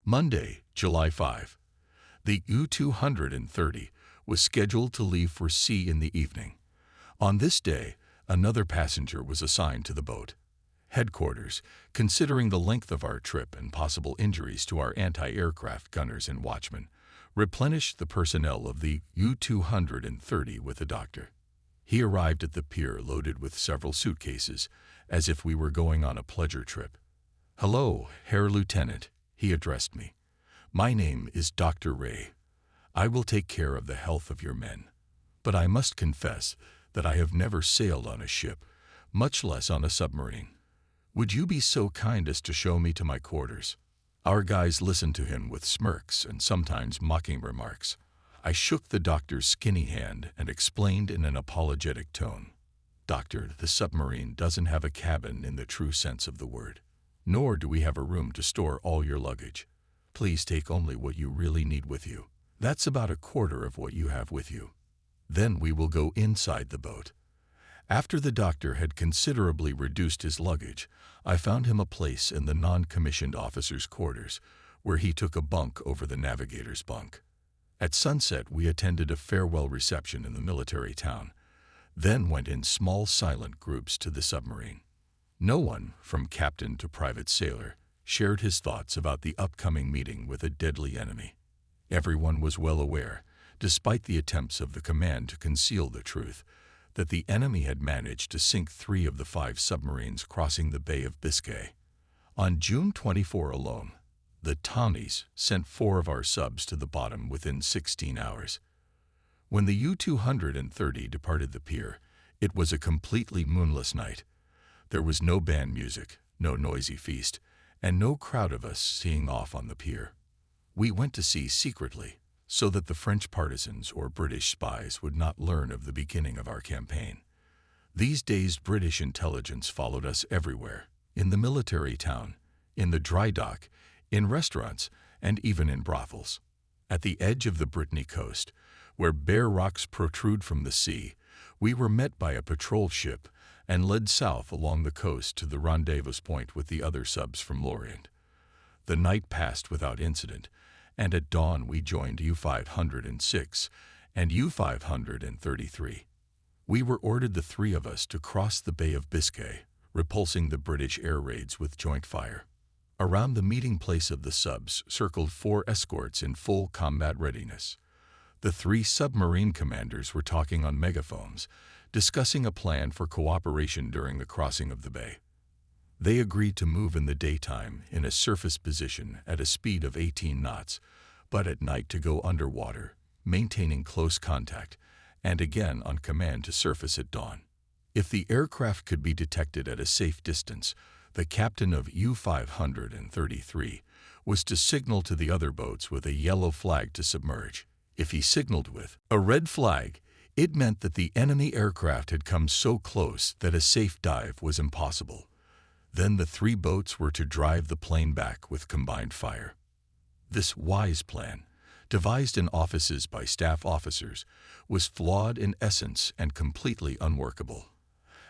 Monday, July 5. The U-230 was scheduled to leave for sea in the evening. On this day, another passenger was assigned to the boat. Headquarters, considering the length of our trip and possible injuries to our anti-aircraft gunners and watchmen, replenished the personnel of the U-230 with a doctor. He arrived at the pier loaded with several suitcases, as if we were going on a pleasure trip. "Hello, Herr Lieutenant," he addressed me. "My name is Dr. Ray. I will take care of the health of your men. But I must confess that I have never sailed on a ship, much less on a submarine. Would you be so kind as to show me to my quarters?" Our guys listened to him with smirks and sometimes mocking remarks. I shook the doctor's skinny hand and explained in an apologetic tone, "Doctor, the submarine doesn't have a cabin in the true sense of the word. Nor do we have a room to store all your luggage. Please take only what you really need with you. That's about a quarter of what you have with you. Then we will go inside the boat." After the doctor had considerably reduced his luggage, I found him a place in the non-commissioned officer's quarters, where he took a bunk over the navigator's bunk. At sunset, we attended a farewell reception in the military town, then went in small silent groups to the submarine. No one, from captain to private sailor, shared his thoughts about the upcoming meeting with a deadly enemy. Everyone was well aware, despite the attempts of the command to conceal the truth, that the enemy had managed to sink 3 of the 5 submarines crossing the Bay of Biscay. On June 24 alone, the Tawnies sent 4 of our subs to the bottom within 16 hours. When the U-230 departed the pier, it was a completely moonless night. There was no band music, no noisy feast, and no crowd of us seeing off on the pier. We went to sea secretly, so that the French partisans or British spies would not learn of the beginning of our campaign. These days British intelligence followed us everywhere, in the military town, in the dry dock, in restaurants, and even in brothels. At the edge of the Brittany coast, where bare rocks protrude from the sea, we were met by a patrol ship and led south along the coast to the rendezvous point with the other subs from Lorient. The night passed without incident, and at dawn we joined U-506 and U-533. We were ordered, the 3 of us, to cross the Bay of Biscay, repulsing the British air raids with joint fire. Around the meeting place of the subs circled 4 escorts in full combat readiness. The 3 submarine commanders were talking on megaphones, discussing a plan for cooperation during the crossing of the bay. They agreed to move in the daytime in a surface position at a speed of 18 knots, but at night to go underwater, maintaining close contact, and again on command to surface at dawn. If the aircraft could be detected at a safe distance, the captain of U-533 was to signal to the other boats with a yellow flag to submerge. If he signaled with a red flag, it meant that the enemy aircraft had come so close that a safe dive was impossible. Then the 3 boats were to drive the plane back with combined fire. This wise plan, devised in offices by staff officers, was flawed in essence and completely unworkable.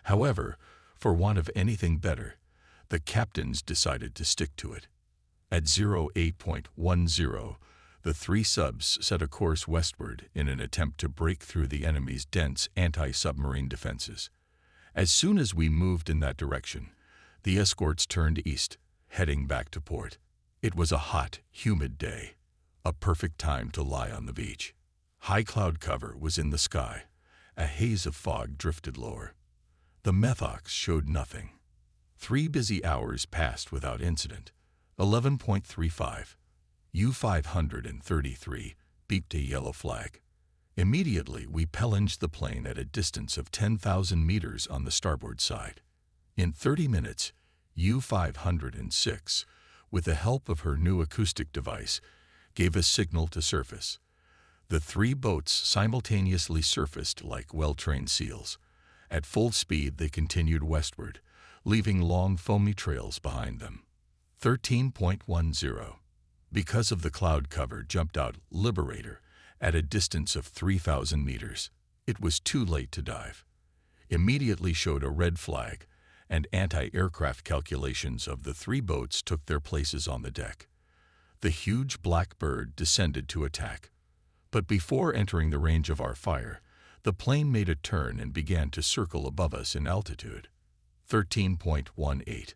However, for want of anything better, the captains decided to stick to it. At 08.10, the 3 subs set a course westward in an attempt to break through the enemy's dense anti-submarine defenses. As soon as we moved in that direction, the escorts turned east, heading back to port. It was a hot, humid day, a perfect time to lie on the beach. High cloud cover was in the sky. A haze of fog drifted lower. The methox showed nothing. 3 busy hours passed without incident. 11.35. U-533 beeped a yellow flag. Immediately, we pellinged the plane at a distance of 10,000 meters on the starboard side. In 30 minutes, U-506, with the help of her new acoustic device, gave a signal to surface. The 3 boats simultaneously surfaced like well-trained seals. At full speed, they continued westward, leaving long foamy trails behind them. 13.10. Because of the cloud cover, jumped out Liberator at a distance of 3,000 meters. It was too late to dive. Immediately showed a red flag, and anti-aircraft calculations of the 3 boats took their places on the deck. The huge black bird descended to attack. But before entering the range of our fire, the plane made a turn and began to circle above us in altitude. 13.18.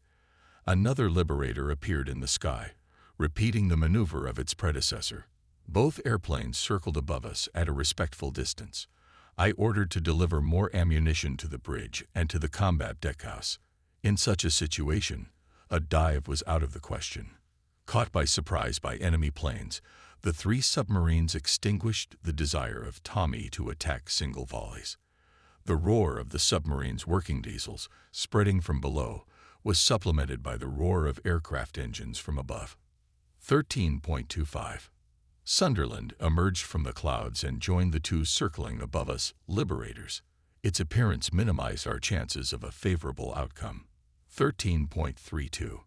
Another Liberator appeared in the sky, repeating the maneuver of its predecessor. Both airplanes circled above us at a respectful distance. I ordered to deliver more ammunition to the bridge and to the combat deckhouse. In such a situation, a dive was out of the question. Caught by surprise by enemy planes, the three submarines extinguished the desire of Tommy to attack single volleys. The roar of the submarine's working diesels, spreading from below, was supplemented by the roar of aircraft engines from above. 13.25. Sunderland emerged from the clouds and joined the two circling above us Liberators. Its appearance minimized our chances of a favorable outcome. 13.32.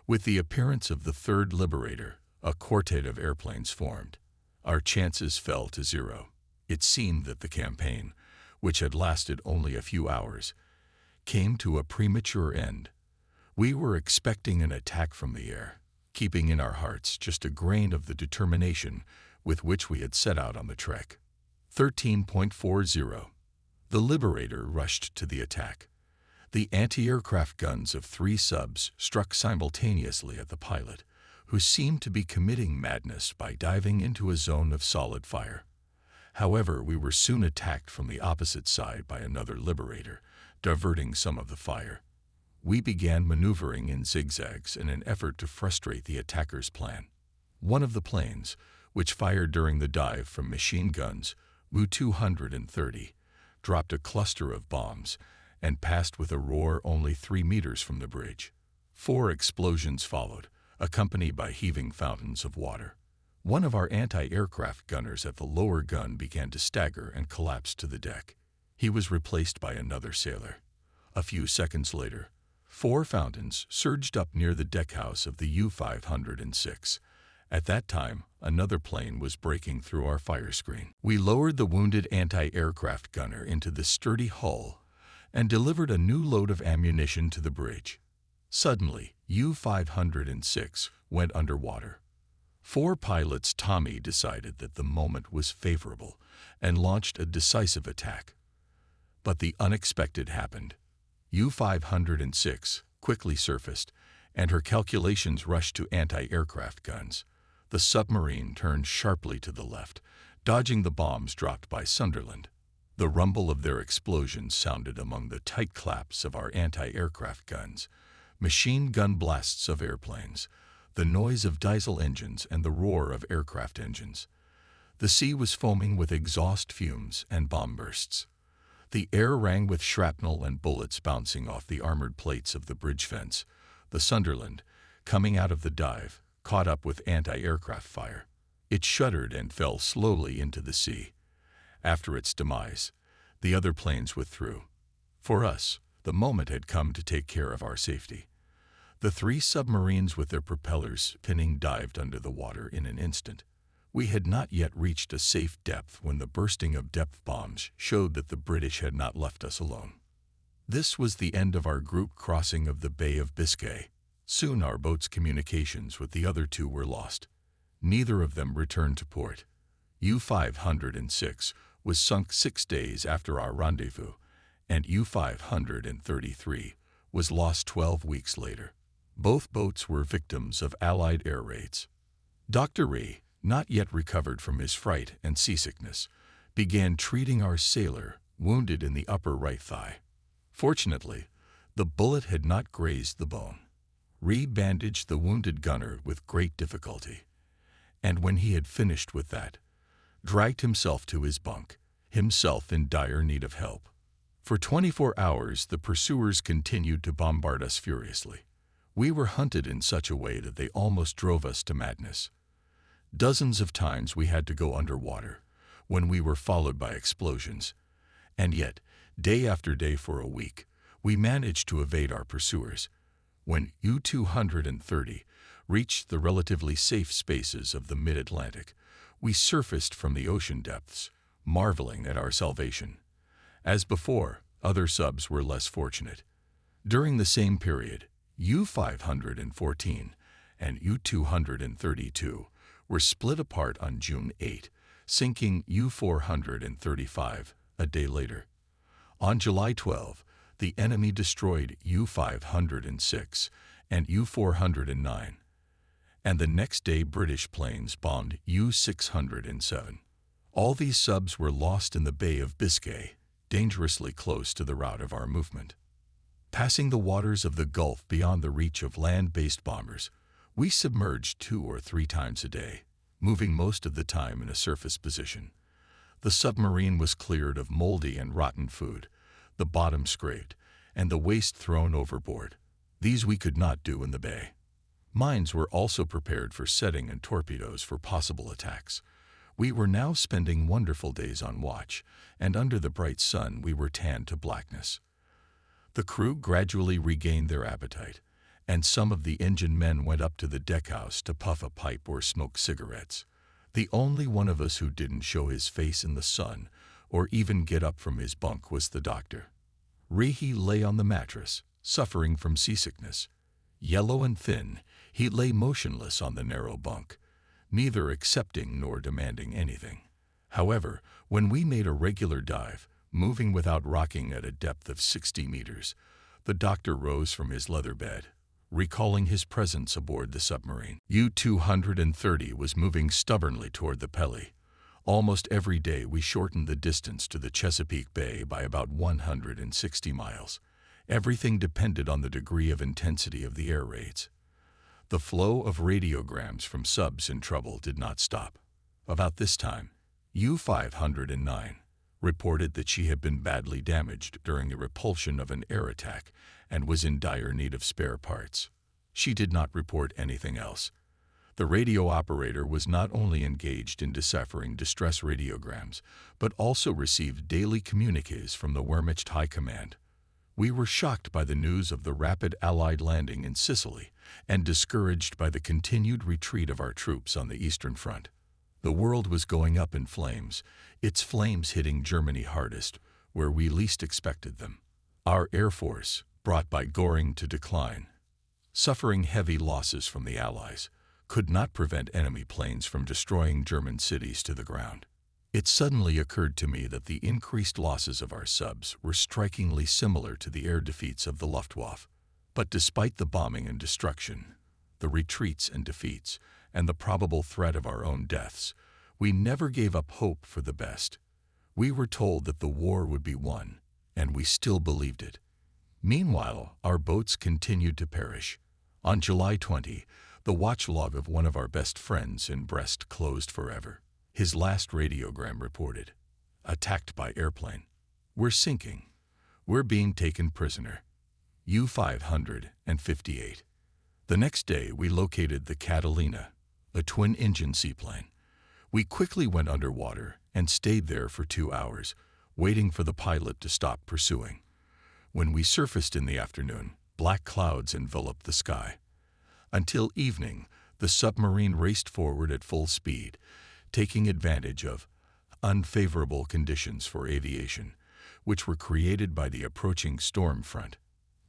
With the appearance of the third Liberator, a quartet of airplanes formed. Our chances fell to zero. It seemed that the campaign, which had lasted only a few hours, came to a premature end. We were expecting an attack from the air, keeping in our hearts just a grain of the determination with which we had set out on the trek. 13.40. The Liberator rushed to the attack. The anti-aircraft guns of three subs struck simultaneously at the pilot, who seemed to be committing madness by diving into a zone of solid fire. However, we were soon attacked from the opposite side by another Liberator, diverting some of the fire. We began maneuvering in zigzags in an effort to frustrate the attacker's plan. One of the planes, which fired during the dive from machine guns, U-230, dropped a cluster of bombs and passed with a roar only 3 meters from the bridge. 4 explosions followed, accompanied by heaving fountains of water. One of our anti-aircraft gunners at the lower gun began to stagger and collapse to the deck. He was replaced by another sailor. A few seconds later, 4 fountains surged up near the deckhouse of the U-506. At that time, another plane was breaking through our fire screen. We lowered the wounded anti-aircraft gunner into the sturdy hull and delivered a new load of ammunition to the bridge. Suddenly, U-506 went underwater. 4 pilots Tommy decided that the moment was favorable and launched a decisive attack. But the unexpected happened. U-506 quickly surfaced, and her calculations rushed to anti-aircraft guns. The submarine turned sharply to the left, dodging the bombs dropped by Sunderland. The rumble of their explosions sounded among the tight claps of our anti-aircraft guns, machine gun blasts of airplanes, the noise of diesel engines and the roar of aircraft engines. The sea was foaming with exhaust fumes and bomb bursts. The air rang with shrapnel and bullets bouncing off the armored plates of the bridge fence. The Sunderland, coming out of the dive, caught up with anti-aircraft fire. It shuddered and fell slowly into the sea. After its demise, the other planes withdrew. For us, the moment had come to take care of our safety. The 3 submarines with their propellers spinning dived under the water in an instant. We had not yet reached a safe depth when the bursting of depth bombs showed that the British had not left us alone. This was the end of our group crossing of the Bay of Biscay. Soon our boat's communications with the other 2 were lost. Neither of them returned to port. U-506 was sunk 6 days after our rendezvous, and U-533 was lost 12 weeks later. Both boats were victims of Allied air raids. Dr. Ree, not yet recovered from his fright and seasickness, began treating our sailor, wounded in the upper right thigh. Fortunately, the bullet had not grazed the bone. Ree bandaged the wounded gunner with great difficulty, and when he had finished with that, dragged himself to his bunk, himself in dire need of help. For 24 hours, the pursuers continued to bombard us furiously. We were hunted in such a way that they almost drove us to madness. Dozens of times we had to go underwater, when we were followed by explosions. And yet, day after day for a week, we managed to evade our pursuers. When U-230 reached the relatively safe spaces of the mid-Atlantic, we surfaced from the ocean depths, marveling at our salvation. As before, other subs were less fortunate. During the same period, U-514 and U-232 were split apart on June 8, sinking U-435 a day later. On July 12, the enemy destroyed U-506 and U-409, and the next day British planes bombed U-607. All these subs were lost in the Bay of Biscay, dangerously close to the route of our movement. Passing the waters of the Gulf beyond the reach of land-based bombers, we submerged 2 or 3 times a day, moving most of the time in a surface position. The submarine was cleared of moldy and rotten food, the bottom scraped, and the waste thrown overboard. These we could not do in the bay. Mines were also prepared for setting and torpedoes for possible attacks. We were now spending wonderful days on watch, and under the bright sun we were tanned to blackness. The crew gradually regained their appetite, and some of the engine men went up to the deckhouse to puff a pipe or smoke cigarettes. The only one of us who didn't show his face in the sun or even get up from his bunk was the doctor. Rehe lay on the mattress, suffering from seasickness. Yellow and thin, he lay motionless on the narrow bunk, neither accepting nor demanding anything. However, when we made a regular dive, moving without rocking at a depth of 60 meters, the doctor rose from his leather bed, recalling his presence aboard the submarine. U-230 was moving stubbornly toward the Pelly. Almost every day we shortened the distance to the Chesapeake Bay by about 160 miles. Everything depended on the degree of intensity of the air raids. The flow of radiograms from subs in trouble did not stop. About this time, U-509 reported that she had been badly damaged during the repulsion of an air attack and was in dire need of spare parts. She did not report anything else. The radio operator was not only engaged in deciphering distress radiograms, but also received daily communiques from the Wehrmacht High Command. We were shocked by the news of the rapid Allied landing in Sicily and discouraged by the continued retreat of our troops on the Eastern Front. The world was going up in flames, its flames hitting Germany hardest, where we least expected them. Our Air Force, brought by Göring to decline, suffering heavy losses from the Allies, could not prevent enemy planes from destroying German cities to the ground. It suddenly occurred to me that the increased losses of our subs were strikingly similar to the air defeats of the Luftwaffe. But despite the bombing and destruction, the retreats and defeats, and the probable threat of our own deaths, we never gave up hope for the best. We were told that the war would be won, and we still believed it. Meanwhile, our boats continued to perish. On July 20, the watch log of one of our best friends in Brest closed forever. His last radiogram reported, "Attacked by airplane. We're sinking. We're being taken prisoner." U-558. The next day, we located the Catalina, a twin-engine seaplane. We quickly went underwater and stayed there for 2 hours, waiting for the pilot to stop pursuing. When we surfaced in the afternoon, black clouds enveloped the sky. Until evening, the submarine raced forward at full speed, taking advantage of unfavorable conditions for aviation, which were created by the approaching storm front.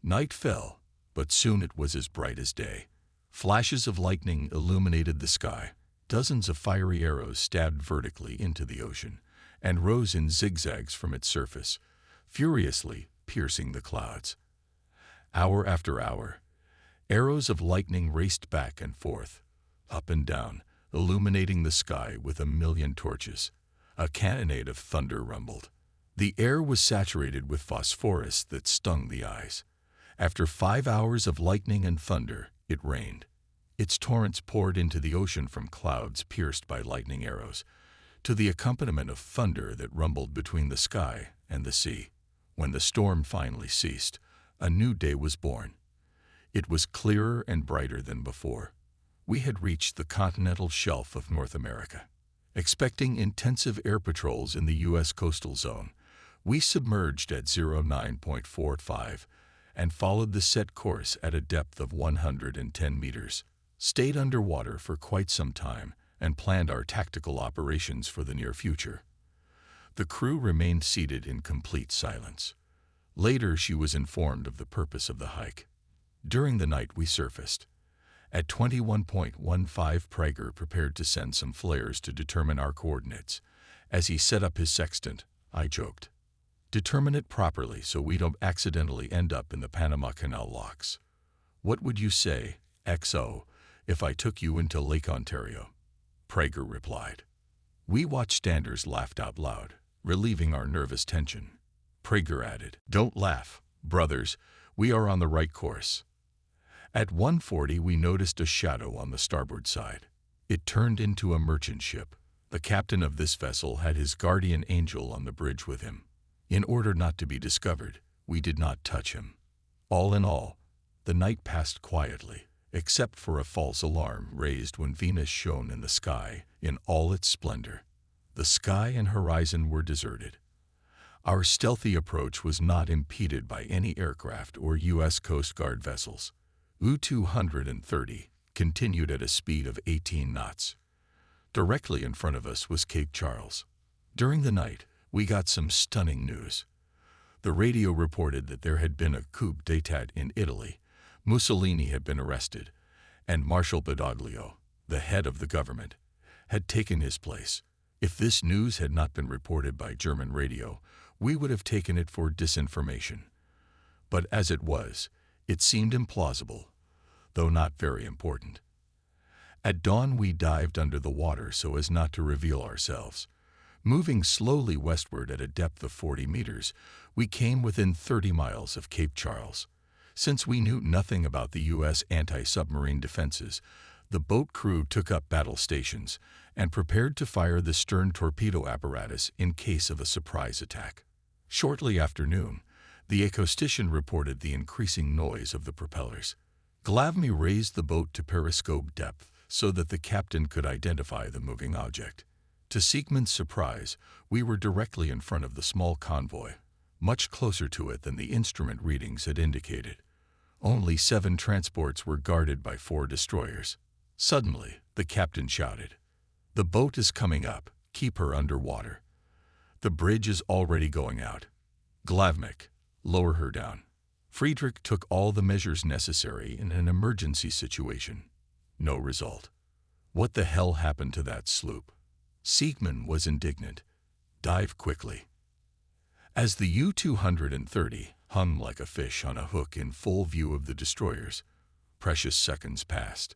Night fell, but soon it was as bright as day. Flashes of lightning illuminated the sky. Dozens of fiery arrows stabbed vertically into the ocean and rose in zigzags from its surface, furiously piercing the clouds. Hour after hour, arrows of lightning raced back and forth, up and down, illuminating the sky with a million torches. A cannonade of thunder rumbled. The air was saturated with phosphorus that stung the eyes. After 5 hours of lightning and thunder, it rained. Its torrents poured into the ocean from clouds pierced by lightning arrows, to the accompaniment of thunder that rumbled between the sky and the sea. When the storm finally ceased, a new day was born. It was clearer and brighter than before. We had reached the continental shelf of North America. Expecting intensive air patrols in the U.S. coastal zone, we submerged at 09.45 and followed the set course at a depth of 110 meters, stayed underwater for quite some time, and planned our tactical operations for the near future. The crew remained seated in complete silence. Later, she was informed of the purpose of the hike. During the night, we surfaced. At 21.15, Prager prepared to send some flares to determine our coordinates. As he set up his sextant, I joked, "Determine it properly so we don't accidentally end up in the Panama Canal locks. What would you say, XO, if I took you into Lake Ontario?" Prager replied. We watchstanders laughed out loud, relieving our nervous tension. Prager added, "Don't laugh, brothers, we are on the right course." At 1:40 we noticed a shadow on the starboard side. It turned into a merchant ship. The captain of this vessel had his guardian angel on the bridge with him. In order not to be discovered, we did not touch him. All in all, the night passed quietly, except for a false alarm raised when Venus shone in the sky in all its splendor. The sky and horizon were deserted. Our stealthy approach was not impeded by any aircraft or U.S. Coast Guard vessels. U-230 continued at a speed of 18 knots. Directly in front of us was Cape Charles. During the night, we got some stunning news. The radio reported that there had been a coup d'état in Italy, Mussolini had been arrested, and Marshal Badoglio, the head of the government, had taken his place. If this news had not been reported by German radio, we would have taken it for disinformation. But as it was, it seemed implausible, though not very important. At dawn we dived under the water so as not to reveal ourselves. Moving slowly westward at a depth of 40 meters, we came within 30 miles of Cape Charles. Since we knew nothing about the U.S. anti-submarine defenses, the boat crew took up battle stations and prepared to fire the stern torpedo apparatus in case of a surprise attack. Shortly after noon, the acoustician reported the increasing noise of the propellers. Glavny raised the boat to periscope depth so that the captain could identify the moving object. To Siegmund's surprise, we were directly in front of the small convoy, much closer to it than the instrument readings had indicated. Only 7 transports were guarded by 4 destroyers. Suddenly, the captain shouted, "The boat is coming up, keep her under water. The bridge is already going out. Glavnik, lower her down." Friedrich took all the measures necessary in an emergency situation. No result. What the hell happened to that sloop? Siegmund was indignant. Dive quickly. As the U-230 hung like a fish on a hook in full view of the destroyers, precious seconds passed.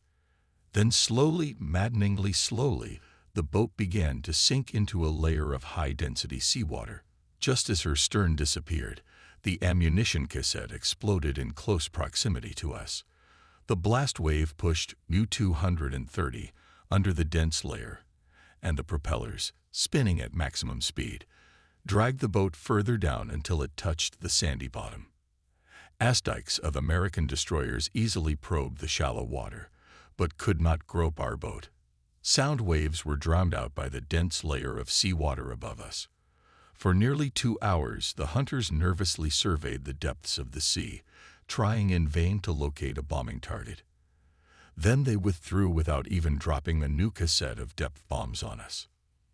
Then slowly, maddeningly slowly, the boat began to sink into a layer of high-density seawater. Just as her stern disappeared, the ammunition cassette exploded in close proximity to us. The blast wave pushed U-230 under the dense layer, and the propellers, spinning at maximum speed, dragged the boat further down until it touched the sandy bottom. Aspdykes of American destroyers easily probed the shallow water, but could not grope our boat. Sound waves were drowned out by the dense layer of seawater above us. For nearly 2 hours, the hunters nervously surveyed the depths of the sea, trying in vain to locate a bombing target. Then they withdrew without even dropping a new cassette of depth bombs on us.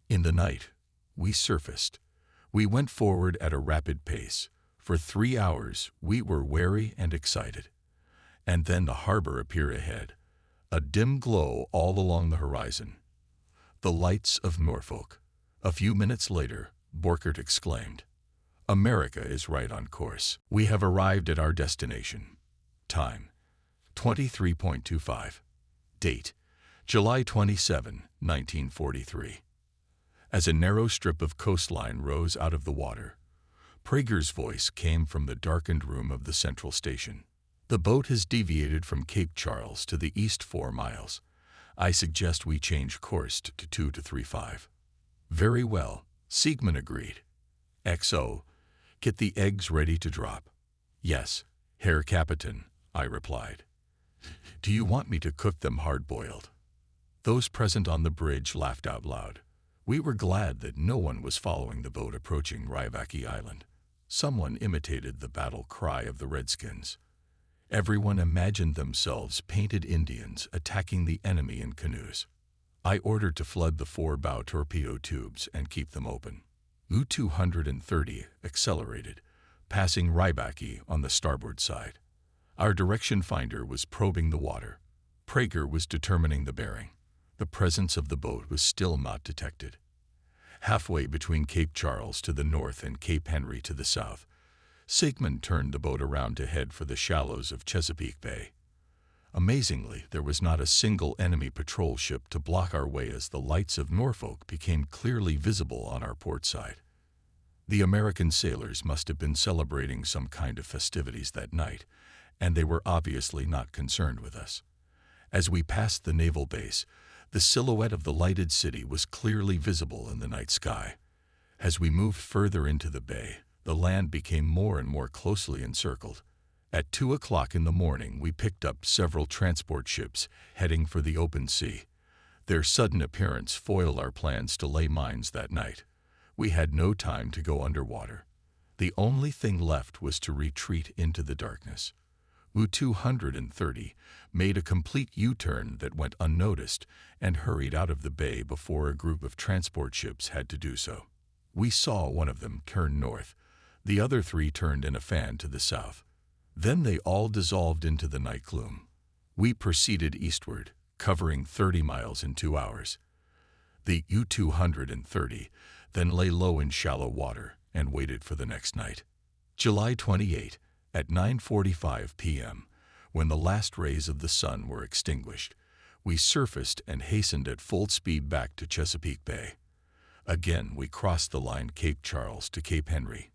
In the night, we surfaced. We went forward at a rapid pace. For 3 hours, we were wary and excited. And then the harbor appeared ahead, a dim glow all along the horizon. The lights of Norfolk. A few minutes later, Borchert exclaimed, "America is right on course. We have arrived at our destination." Time, 23.25. Date, July 27, 1943. As a narrow strip of coastline rose out of the water, Prager's voice came from the darkened room of the central station. "The boat has deviated from Cape Charles to the east 4 miles. I suggest we change course to 2-3-5. "Very well," Siegmund agreed. "XO, get the eggs ready to drop." "Yes, Herr Captain," I replied. "Do you want me to cook them hard-boiled?" Those present on the bridge laughed out loud. We were glad that no one was following the boat approaching Rybaki Island. Someone imitated the battle cry of the Redskins. Everyone imagined themselves painted Indians attacking the enemy in canoes. I ordered to flood the 4 bow torpedo tubes and keep them open. U-230 accelerated, passing Rybaki on the starboard side. Our direction finder was probing the water. Prager was determining the bearing. The presence of the boat was still not detected. Halfway between Cape Charles to the north and Cape Henry to the south, Sigmund turned the boat around to head for the shallows of Chesapeake Bay. Amazingly, there was not a single enemy patrol ship to block our way as the lights of Norfolk became clearly visible on our port side. The American sailors must have been celebrating some kind of festivities that night, and they were obviously not concerned with us. As we passed the naval base, the silhouette of the lighted city was clearly visible in the night sky. As we moved further into the bay, the land became more and more closely encircled. At 2 o'clock in the morning, we picked up several transport ships heading for the open sea. Their sudden appearance foiled our plans to lay mines that night. We had no time to go underwater. The only thing left was to retreat into the darkness. U-230 made a complete U-turn that went unnoticed and hurried out of the bay before a group of transport ships had to do so. We saw one of them turn north. The other three turned in a fan to the south. Then they all dissolved into the night gloom. We proceeded eastward, covering 30 miles in 2 hours. The U-230 then lay low in shallow water and waited for the next night. July 28, at 9:45 p.m., when the last rays of the sun were extinguished, we surfaced and hastened at full speed back to Chesapeake Bay. Again, we crossed the line Cape Charles to Cape Henry.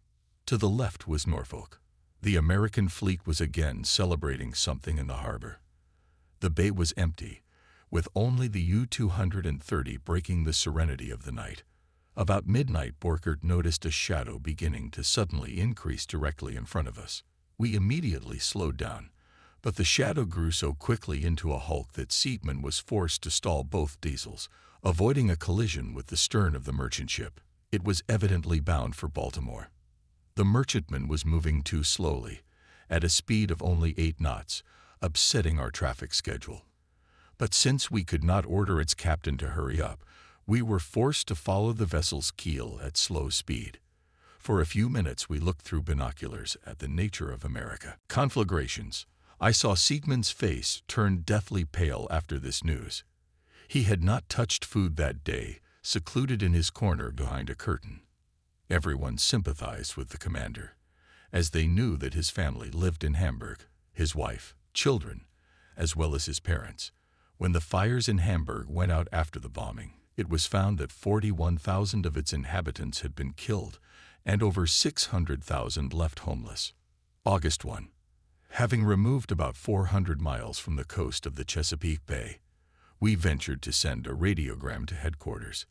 To the left was Norfolk. The American fleet was again celebrating something in the harbor. The bay was empty, with only the U-230 breaking the serenity of the night. About midnight, Borchert noticed a shadow beginning to suddenly increase directly in front of us. We immediately slowed down, but the shadow grew so quickly into a hulk that Seidman was forced to stall both diesels, avoiding a collision with the stern of the merchant ship. It was evidently bound for Baltimore. The merchantman was moving too slowly, at a speed of only 8 knots, upsetting our traffic schedule. But since we could not order its captain to hurry up, we were forced to follow the vessel's keel at slow speed. For a few minutes we looked through binoculars at the nature of America. Conflagrations. I saw Seidman's face turn deathly pale after this news. He had not touched food that day, secluded in his corner behind a curtain. Everyone sympathized with the commander, as they knew that his family lived in Hamburg, his wife, children, as well as his parents. When the fires in Hamburg went out after the bombing, it was found that 41,000 of its inhabitants had been killed and over 600,000 left homeless. August 1. Having removed about 400 miles from the coast of the Chesapeake Bay, we ventured to send a radiogram to headquarters.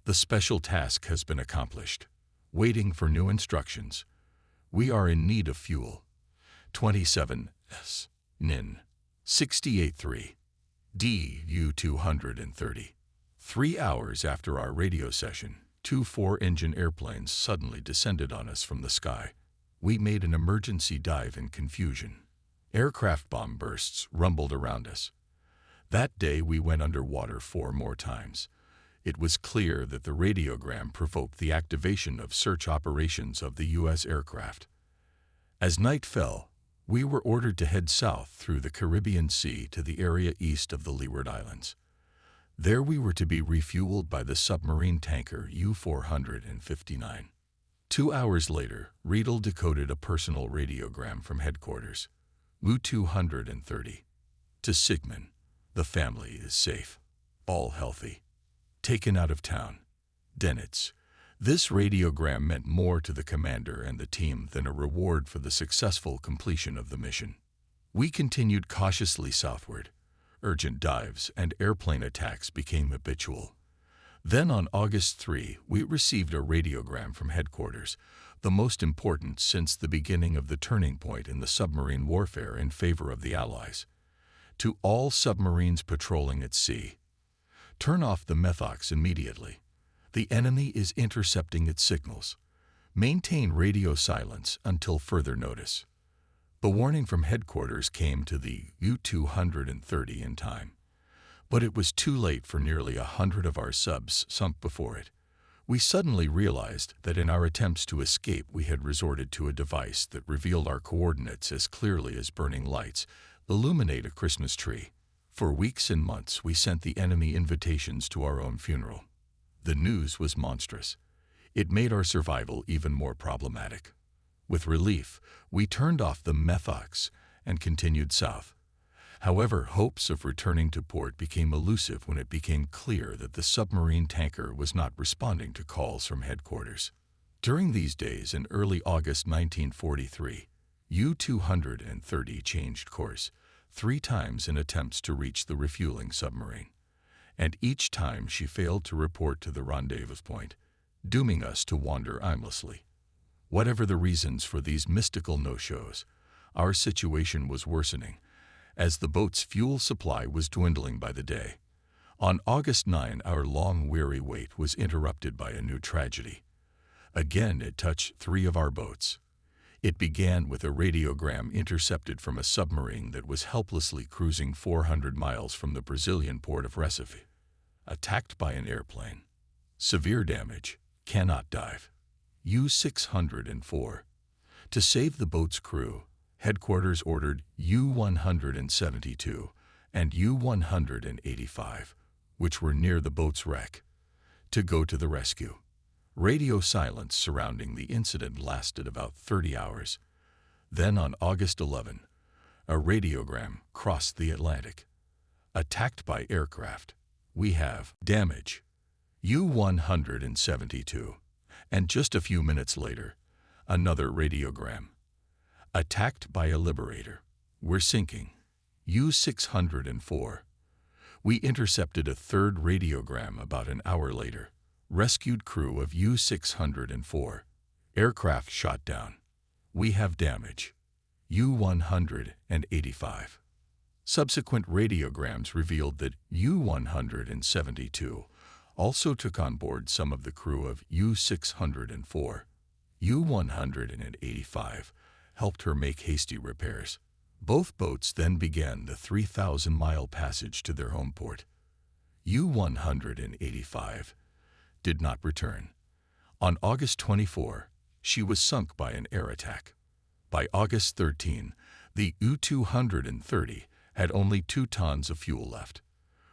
The special task has been accomplished. Waiting for new instructions. We are in need of fuel. 27S. Nin. 68.3. D. U-230. 3 hours after our radio session, 2 4-engine airplanes suddenly descended on us from the sky. We made an emergency dive in confusion. Aircraft bomb bursts rumbled around us. That day we went underwater 4 more times. It was clear that the radiogram provoked the activation of search operations of the U.S. aircraft. As night fell, we were ordered to head south through the Caribbean Sea to the area east of the Leeward Islands. There we were to be refueled by the submarine tanker U-459. 2 hours later, Riedel decoded a personal radiogram from headquarters. U-230. To Sigmund, the family is safe, all healthy. Taken out of town. Dennitz. This radiogram meant more to the commander and the team than a reward for the successful completion of the mission. We continued cautiously southward. Urgent dives and airplane attacks became habitual. Then on August 3, we received a radiogram from headquarters, the most important since the beginning of the turning point in the submarine warfare in favor of the Allies. To all submarines patrolling at sea, turn off the methox immediately. The enemy is intercepting its signals. Maintain radio silence until further notice. The warning from headquarters came to the U-230 in time, but it was too late for nearly 100 of our subs sunk before it. We suddenly realized that in our attempts to escape we had resorted to a device that revealed our coordinates as clearly as burning lights illuminate a Christmas tree. For weeks and months we sent the enemy invitations to our own funeral. The news was monstrous. It made our survival even more problematic. With relief, we turned off the methox and continued south. However, hopes of returning to port became elusive when it became clear that the submarine tanker was not responding to calls from headquarters. During these days in early August 1943, U-230 changed course 3 times in attempts to reach the refueling submarine, and each time she failed to report to the rendezvous point, dooming us to wander aimlessly. Whatever the reasons for these mystical no-shows, our situation was worsening, as the boat's fuel supply was dwindling by the day. On August 9, our long, weary wait was interrupted by a new tragedy. Again, it touched 3 of our boats. It began with a radiogram intercepted from a submarine that was helplessly cruising 400 miles from the Brazilian port of Recife. Attacked by an airplane. Severe damage. Cannot dive. U-604. To save the boat's crew, headquarters ordered U-172 and U-185, which were near the boat's wreck, to go to the rescue. Radio silence surrounding the incident lasted about 30 hours. Then on August 11, a radiogram crossed the Atlantic. Attacked by aircraft. We have damage. U-172. And just a few minutes later, another radiogram. Attacked by a liberator. We're sinking. U-604. We intercepted a 3rd radiogram about an hour later. Rescued crew of U-604. Aircraft shot down. We have damage. U-185. Subsequent radiograms revealed that U-172 also took on board some of the crew of U-604. U-185 helped her make hasty repairs. Both boats then began the 3,000-mile passage to their home port. U-185 did not return. On August 24, she was sunk by an air attack. By August 13, the U-230 had only 2 tons of fuel left.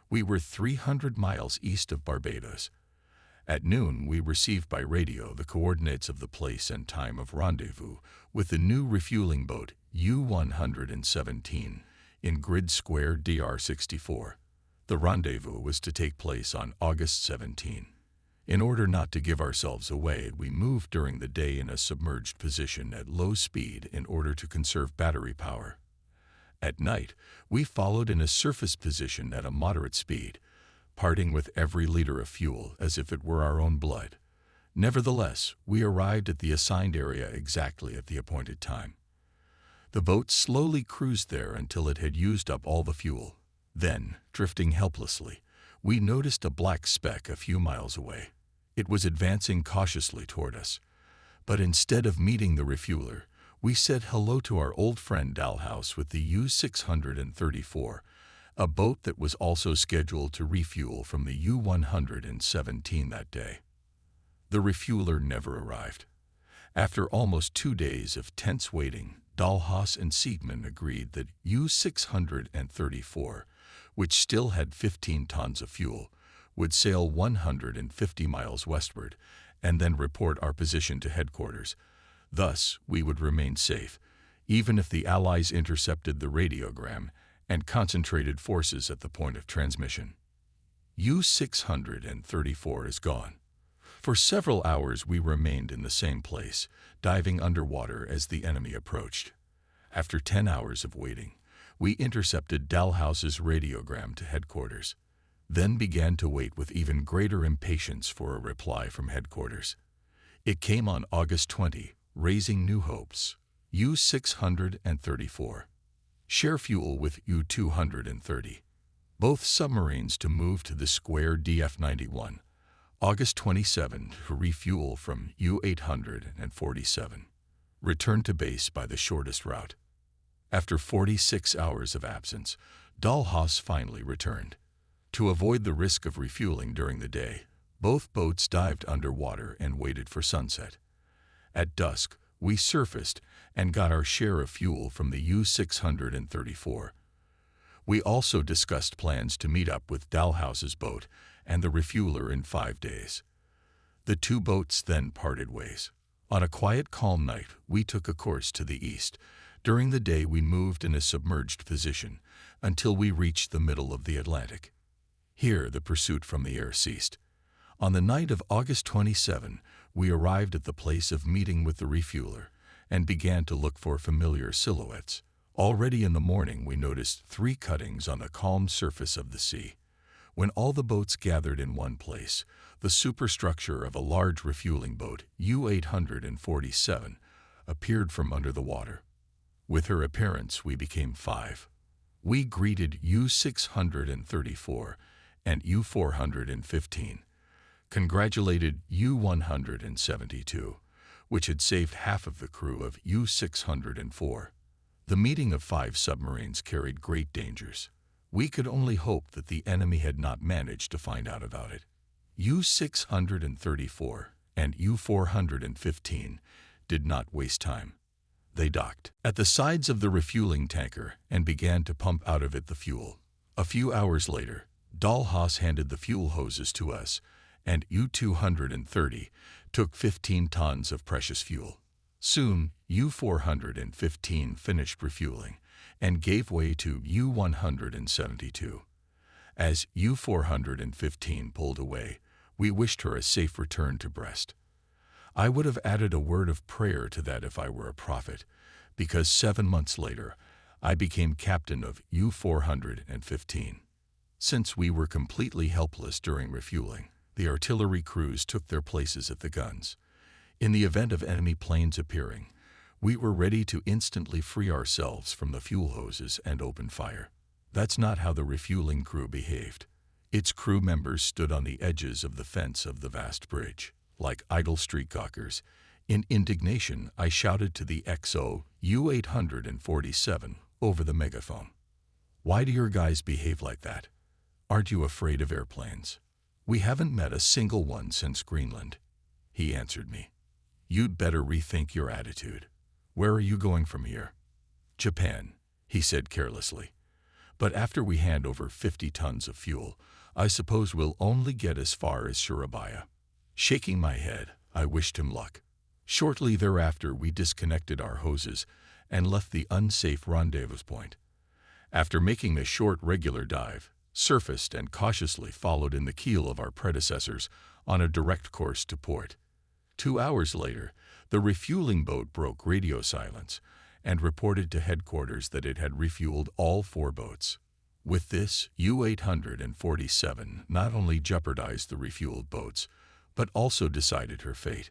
We were 300 miles east of Barbados. At noon, we received by radio the coordinates of the place and time of rendezvous with the new refueling boat U-117 in Grid Square DR-64. The rendezvous was to take place on August 17. In order not to give ourselves away, we moved during the day in a submerged position at low speed in order to conserve battery power. At night, we followed in a surface position at a moderate speed, parting with every liter of fuel as if it were our own blood. Nevertheless, we arrived at the assigned area exactly at the appointed time. The boat slowly cruised there until it had used up all the fuel. Then, drifting helplessly, we noticed a black speck a few miles away. It was advancing cautiously toward us, but instead of meeting the refueler, we said hello to our old friend Dalhouse with the U-634, a boat that was also scheduled to refuel from the U-117 that day. The refueler never arrived. After almost 2 days of tense waiting, Dalhouse and Siegman agreed that U-634, which still had 15 tons of fuel, would sail 150 miles westward and then report our position to headquarters. Thus, we would remain safe, even if the Allies intercepted the radiogram and concentrated forces at the point of transmission. U-634 is gone. For several hours we remained in the same place, diving underwater as the enemy approached. After 10 hours of waiting, we intercepted Dalhouse's radiogram to headquarters, then began to wait with even greater impatience for a reply from headquarters. It came on August 20, raising new hopes. U-634. Share fuel with U-230. Both submarines to move to the square DF-91. August 27 to refuel from U-847. Return to base by the shortest route. After 46 hours of absence, Dalhouse finally returned. To avoid the risk of refueling during the day, both boats dived underwater and waited for sunset. At dusk, we surfaced and got our share of fuel from the U-634. We also discussed plans to meet up with Dalhouse's boat and the refueler in 5 days. The two boats then parted ways. On a quiet, calm night, we took a course to the east. During the day, we moved in a submerged position until we reached the middle of the Atlantic. Here, the pursuit from the air ceased. On the night of August 27, we arrived at the place of meeting with the refueler and began to look for familiar silhouettes. Already in the morning, we noticed 3 cuttings on the calm surface of the sea. When all the boats gathered in one place, the superstructure of a large refueling boat, U-847, appeared from under the water. With her appearance, we became 5. We greeted U-634 and U-415, congratulated U-172, which had saved half of the crew of U-604. The meeting of 5 submarines carried great dangers. We could only hope that the enemy had not managed to find out about it. U-634 and U-415 did not waste time. They docked at the sides of the refueling tanker and began to pump out of it the fuel. A few hours later, Dalhouse handed the fuel hoses to us, and U-230 took 15 tons of precious fuel. Soon, U-415 finished refueling and gave way to U-172. As U-415 pulled away, we wished her a safe return to Brest. I would have added a word of prayer to that if I were a prophet, because 7 months later, I became captain of U-415. Since we were completely helpless during refueling, the artillery crews took their places at the guns. In the event of enemy planes appearing, we were ready to instantly free ourselves from the fuel hoses and open fire. That's not how the refueling crew behaved. Its crew members stood on the edges of the fence of the vast bridge, like idle streetcockers. In indignation, I shouted to the XO U-847 over the megaphone. "Why do your guys behave like that? Aren't you afraid of airplanes?" "We haven't met a single one since Greenland," he answered me. "You'd better rethink your attitude. Where are you going from here?" "Japan," he said carelessly. "But after we hand over 50 tons of fuel, I suppose we'll only get as far as Surabaya." Shaking my head, I wished him luck. Shortly thereafter, we disconnected our hoses and left the unsafe rendezvous point. After making a short regular dive, surfaced and cautiously followed in the keel of our predecessors on a direct course to port. 2 hours later, the refueling boat broke radio silence and reported to headquarters that it had refueled all 4 boats. With this, U-847 not only jeopardized the refueled boats, but also decided her fate.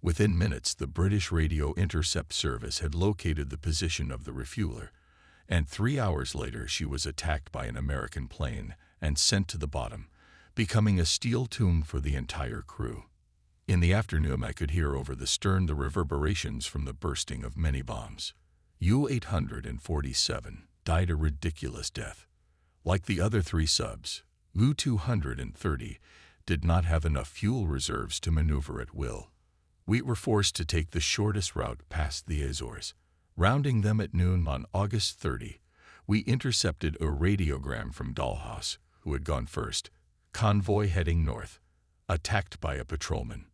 Within minutes, the British Radio Intercept Service had located the position of the refueler, and 3 hours later she was attacked by an American plane and sent to the bottom, becoming a steel tomb for the entire crew. In the afternoon, I could hear over the stern the reverberations from the bursting of many bombs. U-847 died a ridiculous death. Like the other 3 subs, U-230 did not have enough fuel reserves to maneuver at will. We were forced to take the shortest route past the Azores. Rounding them at noon on August 30, we intercepted a radiogram from Dalhouse, who had gone first, convoy heading north, attacked by a patrolman.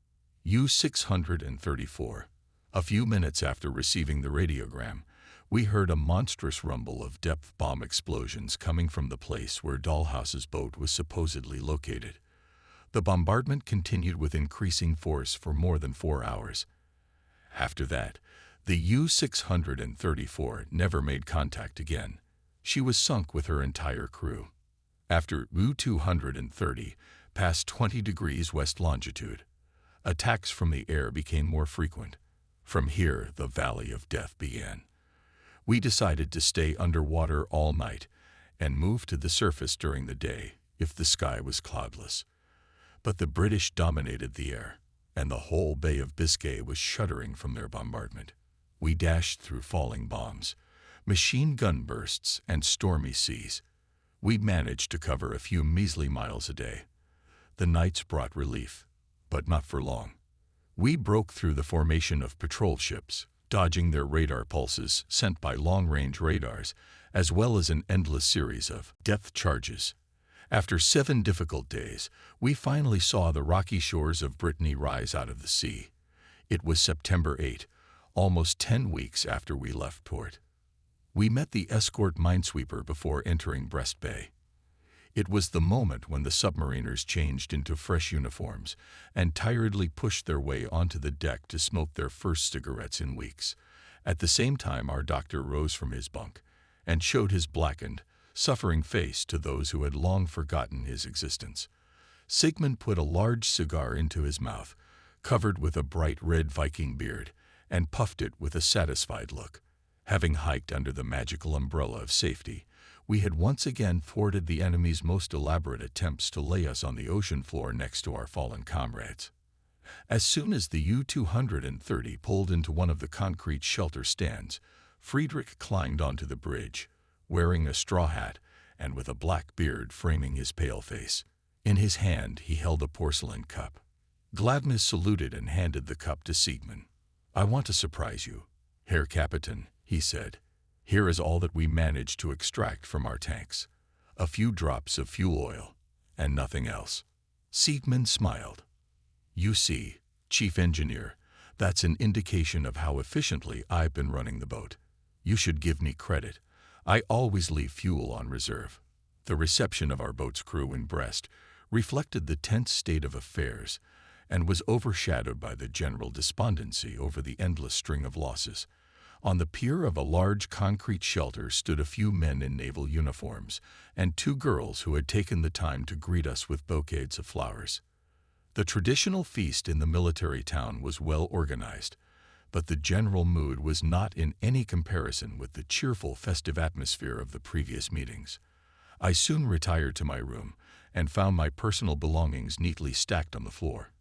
U-634. A few minutes after receiving the radiogram, we heard a monstrous rumble of depth bomb explosions coming from the place where Dalhouse's boat was supposedly located. The bombardment continued with increasing force for more than 4 hours. After that, the U-634 never made contact again. She was sunk with her entire crew. After U-230 passed 20 degrees west longitude, attacks from the air became more frequent. From here, the Valley of Death began. We decided to stay underwater all night and move to the surface during the day if the sky was cloudless. But the British dominated the air, and the whole Bay of Biscay was shuddering from their bombardment. We dashed through falling bombs, machine gun bursts, and stormy seas. We managed to cover a few measly miles a day. The nights brought relief, but not for long. We broke through the formation of patrol ships, dodging their radar pulses sent by long-range radars, as well as an endless series of depth charges. After 7 difficult days, we finally saw the rocky shores of Brittany rise out of the sea. It was September 8, almost 10 weeks after we left port. We met the escort minesweeper before entering Brest Bay. It was the moment when the submariners changed into fresh uniforms and tiredly pushed their way onto the deck to smoke their first cigarettes in weeks. At the same time, our doctor rose from his bunk and showed his blackened, suffering face to those who had long forgotten his existence. Sigmund put a large cigar into his mouth, covered with a bright red Viking beard, and puffed it with a satisfied look. Having hiked under the magical umbrella of safety, we had once again thwarted the enemy's most elaborate attempts to lay us on the ocean floor next to our fallen comrades. As soon as the U-230 pulled into one of the concrete shelter stands, Friedrich climbed onto the bridge, wearing a straw hat and with a black beard framing his pale face. In his hand he held a porcelain cup. Gladness saluted and handed the cup to Sigmund. "I want to surprise you, Herr Captain," he said. "Here is all that we managed to extract from our tanks. A few drops of fuel oil, and nothing else." Sigmund smiled. "You see, Chief Engineer, that's an indication of how efficiently I've been running the boat. You should give me credit. I always leave fuel on reserve." The reception of our boat's crew in Brest reflected the tense state of affairs and was overshadowed by the general despondency over the endless string of losses. On the pier of a large concrete shelter stood a few men in naval uniforms and 2 girls who had taken the time to greet us with bouquets of flowers. The traditional feast in the military town was well organized, but the general mood was not in any comparison with the cheerful, festive atmosphere of the previous meetings. I soon retired to my room and found my personal belongings neatly stacked on the floor.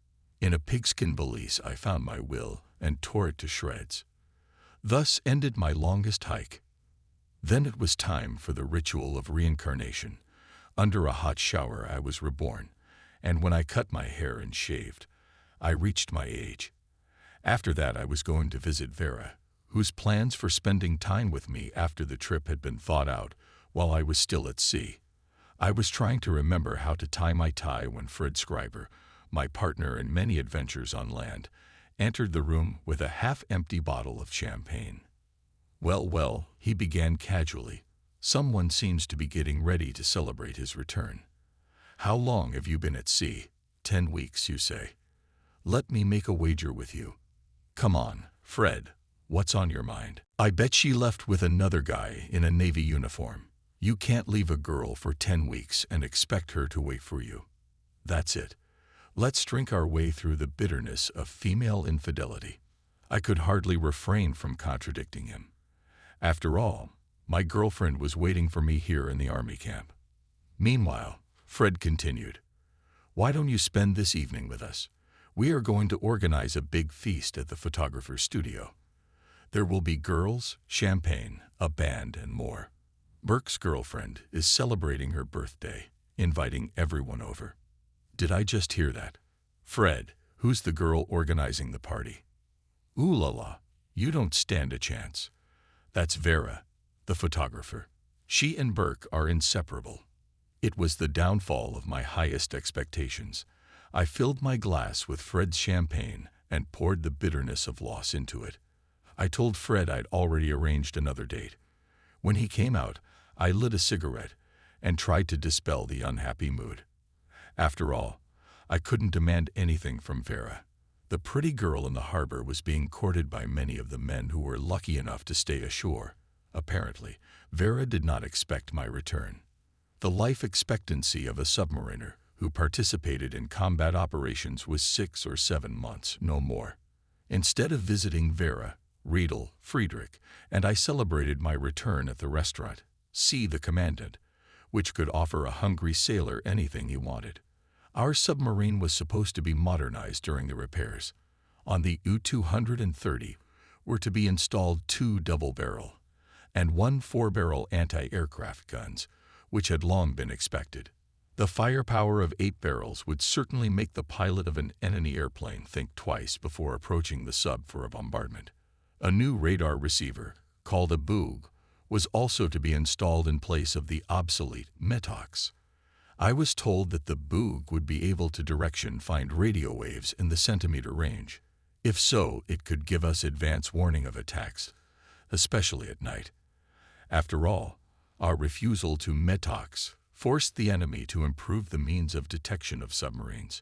In a pigskin valise I found my will and tore it to shreds. Thus ended my longest hike. Then it was time for the ritual of reincarnation. Under a hot shower I was reborn, and when I cut my hair and shaved, I reached my age. After that I was going to visit Vera, whose plans for spending time with me after the trip had been thought out while I was still at sea. I was trying to remember how to tie my tie when Fred Schreiber, my partner in many adventures on land, entered the room with a half-empty bottle of champagne. Well, he began casually. "Someone seems to be getting ready to celebrate his return. How long have you been at sea? 10 weeks, you say? Let me make a wager with you. Come on, Fred, what's on your mind?" "I bet she left with another guy in a Navy uniform. You can't leave a girl for 10 weeks and expect her to wait for you. That's it. Let's drink our way through the bitterness of female infidelity." I could hardly refrain from contradicting him. After all, my girlfriend was waiting for me here in the army camp. "Meanwhile," Fred continued, "why don't you spend this evening with us? We are going to organize a big feast at the photographer's studio. There will be girls, champagne, a band, and more. Burke's girlfriend is celebrating her birthday, inviting everyone over." Did I just hear that? "Fred, who's the girl organizing the party?" "Ooh la la, you don't stand a chance. That's Vera, the photographer. She and Burke are inseparable." It was the downfall of my highest expectations. I filled my glass with Fred's champagne and poured the bitterness of loss into it. I told Fred I'd already arranged another date. When he came out, I lit a cigarette and tried to dispel the unhappy mood. After all, I couldn't demand anything from Vera. The pretty girl in the harbor was being courted by many of the men who were lucky enough to stay ashore. Apparently, Vera did not expect my return. The life expectancy of a submariner who participated in combat operations was 6 or 7 months, no more. Instead of visiting Vera, Riedel, Friedrich, and I celebrated my return at the restaurant, See the Commandant, which could offer a hungry sailor anything he wanted. Our submarine was supposed to be modernized during the repairs. On the U-230 were to be installed 2 double-barrel and 1 4-barrel anti-aircraft guns, which had long been expected. The firepower of 8 barrels would certainly make the pilot of an enemy airplane think twice before approaching the sub for a bombardment. A new radar receiver, called a boog, was also to be installed in place of the obsolete Metox. I was told that the boog would be able to find radio waves in the centimeter range. If so, it could give us advance warning of attacks, especially at night. After all, our refusal to Metox forced the enemy to improve the means of detection of submarines.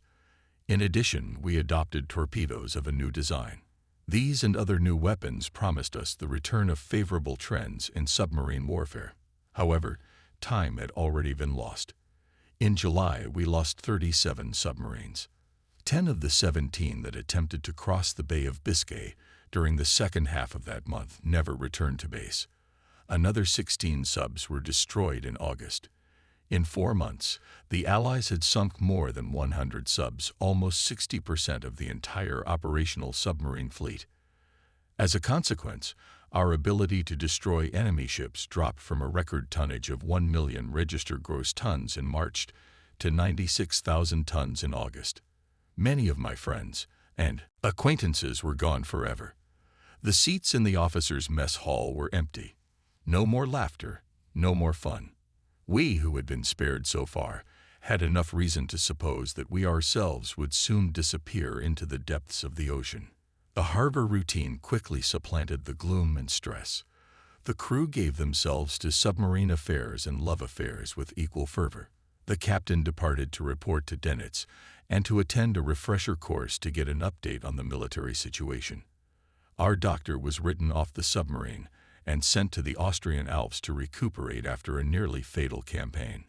In addition, we adopted torpedoes of a new design. These and other new weapons promised us the return of favorable trends in submarine warfare. However, time had already been lost. In July, we lost 37 submarines. 10 of the 17 that attempted to cross the Bay of Biscay during the second half of that month never returned to base. Another 16 subs were destroyed in August. In 4 months, the Allies had sunk more than 100 subs, almost 60% of the entire operational submarine fleet. As a consequence, our ability to destroy enemy ships dropped from a record tonnage of 1 million registered gross tons in March to 96,000 tons in August. Many of my friends and acquaintances were gone forever. The seats in the officers' mess hall were empty. No more laughter, no more fun. We, who had been spared so far, had enough reason to suppose that we ourselves would soon disappear into the depths of the ocean. The harbor routine quickly supplanted the gloom and stress. The crew gave themselves to submarine affairs and love affairs with equal fervor. The captain departed to report to Dönitz and to attend a refresher course to get an update on the military situation. Our doctor was written off the submarine and sent to the Austrian Alps to recuperate after a nearly fatal campaign.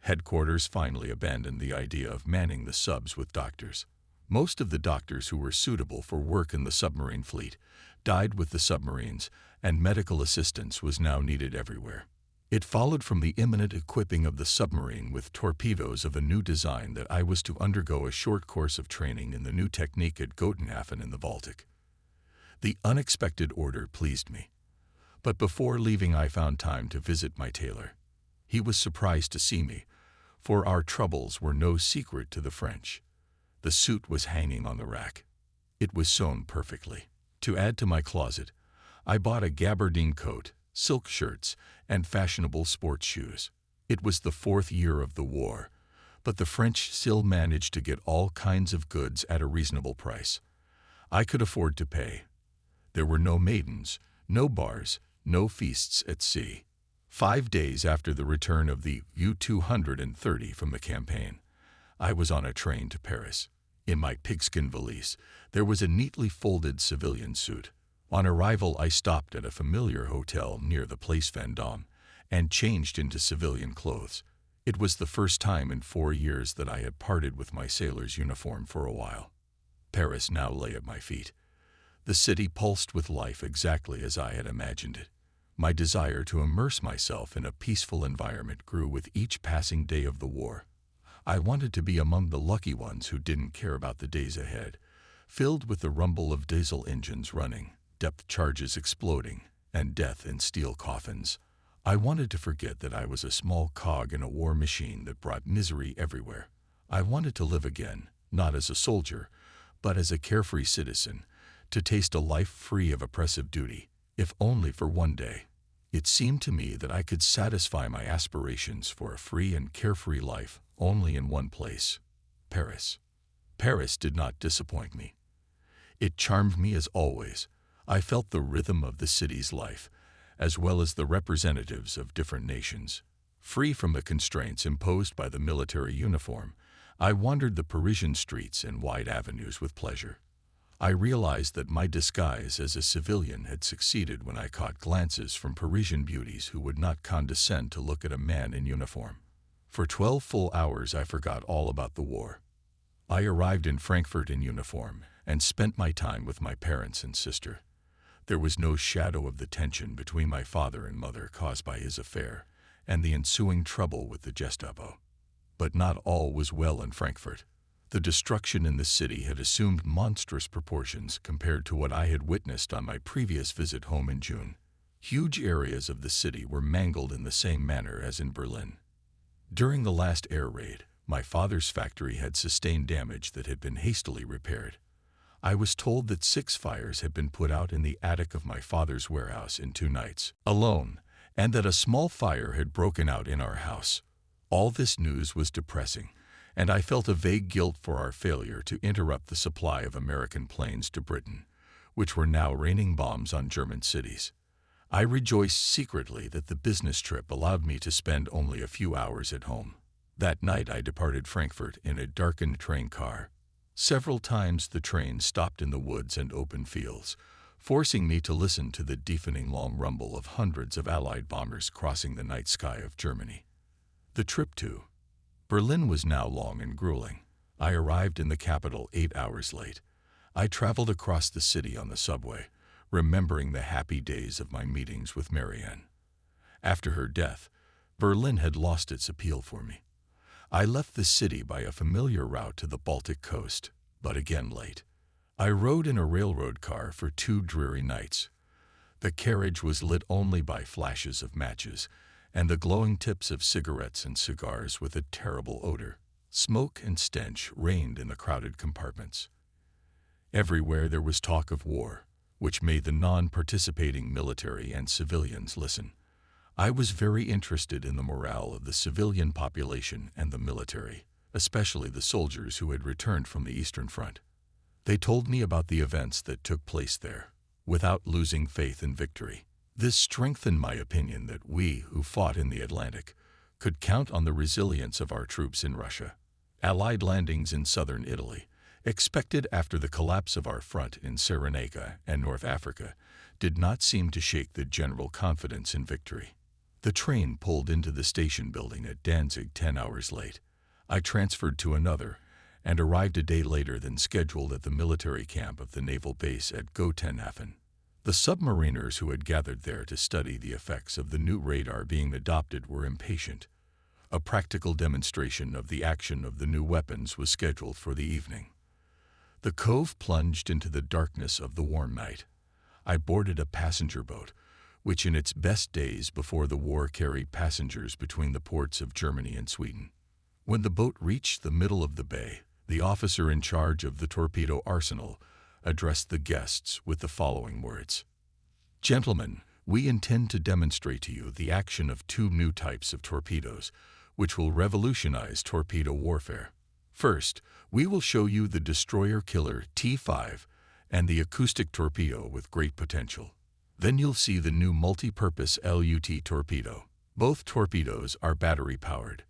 Headquarters finally abandoned the idea of manning the subs with doctors. Most of the doctors who were suitable for work in the submarine fleet died with the submarines, and medical assistance was now needed everywhere. It followed from the imminent equipping of the submarine with torpedoes of a new design that I was to undergo a short course of training in the new technique at Gotenhafen in the Baltic. The unexpected order pleased me. But before leaving, I found time to visit my tailor. He was surprised to see me, for our troubles were no secret to the French. The suit was hanging on the rack. It was sewn perfectly. To add to my closet, I bought a gabardine coat, silk shirts, and fashionable sports shoes. It was the 4th year of the war, but the French still managed to get all kinds of goods at a reasonable price. I could afford to pay. There were no maidens, no bars, no feasts at sea. 5 days after the return of the U-230 from the campaign, I was on a train to Paris. In my pigskin valise, there was a neatly folded civilian suit. On arrival, I stopped at a familiar hotel near the Place Vendôme and changed into civilian clothes. It was the first time in 4 years that I had parted with my sailor's uniform for a while. Paris now lay at my feet. The city pulsed with life exactly as I had imagined it. My desire to immerse myself in a peaceful environment grew with each passing day of the war. I wanted to be among the lucky ones who didn't care about the days ahead, filled with the rumble of diesel engines running, depth charges exploding, and death in steel coffins. I wanted to forget that I was a small cog in a war machine that brought misery everywhere. I wanted to live again, not as a soldier, but as a carefree citizen, to taste a life free of oppressive duty, if only for one day. It seemed to me that I could satisfy my aspirations for a free and carefree life only in one place: Paris. Paris did not disappoint me. It charmed me as always. I felt the rhythm of the city's life, as well as the representatives of different nations. Free from the constraints imposed by the military uniform, I wandered the Parisian streets and wide avenues with pleasure. I realized that my disguise as a civilian had succeeded when I caught glances from Parisian beauties who would not condescend to look at a man in uniform. For 12 full hours I forgot all about the war. I arrived in Frankfurt in uniform and spent my time with my parents and sister. There was no shadow of the tension between my father and mother caused by his affair and the ensuing trouble with the Gestapo. But not all was well in Frankfurt. The destruction in the city had assumed monstrous proportions compared to what I had witnessed on my previous visit home in June. Huge areas of the city were mangled in the same manner as in Berlin. During the last air raid, my father's factory had sustained damage that had been hastily repaired. I was told that 6 fires had been put out in the attic of my father's warehouse in 2 nights alone, and that a small fire had broken out in our house. All this news was depressing, and I felt a vague guilt for our failure to interrupt the supply of American planes to Britain, which were now raining bombs on German cities. I rejoiced secretly that the business trip allowed me to spend only a few hours at home. That night I departed Frankfurt in a darkened train car. Several times the train stopped in the woods and open fields, forcing me to listen to the deafening long rumble of hundreds of Allied bombers crossing the night sky of Germany. The trip to Berlin was now long and grueling. I arrived in the capital 8 hours late. I traveled across the city on the subway, remembering the happy days of my meetings with Marianne. After her death, Berlin had lost its appeal for me. I left the city by a familiar route to the Baltic coast, but again late. I rode in a railroad car for 2 dreary nights. The carriage was lit only by flashes of matches and the glowing tips of cigarettes and cigars with a terrible odor. Smoke and stench reigned in the crowded compartments. Everywhere there was talk of war, which made the non-participating military and civilians listen. I was very interested in the morale of the civilian population and the military, especially the soldiers who had returned from the Eastern Front. They told me about the events that took place there, without losing faith in victory. This strengthened my opinion that we, who fought in the Atlantic, could count on the resilience of our troops in Russia. Allied landings in southern Italy, expected after the collapse of our front in Cyrenaica and North Africa, did not seem to shake the general confidence in victory. The train pulled into the station building at Danzig 10 hours late. I transferred to another and arrived a day later than scheduled at the military camp of the naval base at Gotenhafen. The submariners who had gathered there to study the effects of the new radar being adopted were impatient. A practical demonstration of the action of the new weapons was scheduled for the evening. The cove plunged into the darkness of the warm night. I boarded a passenger boat, which in its best days before the war carried passengers between the ports of Germany and Sweden. When the boat reached the middle of the bay, the officer in charge of the torpedo arsenal addressed the guests with the following words: "Gentlemen, we intend to demonstrate to you the action of 2 new types of torpedoes, which will revolutionize torpedo warfare. First, we will show you the destroyer killer T5 and the acoustic torpedo with great potential. Then you'll see the new multi-purpose LUT torpedo. Both torpedoes are battery-powered.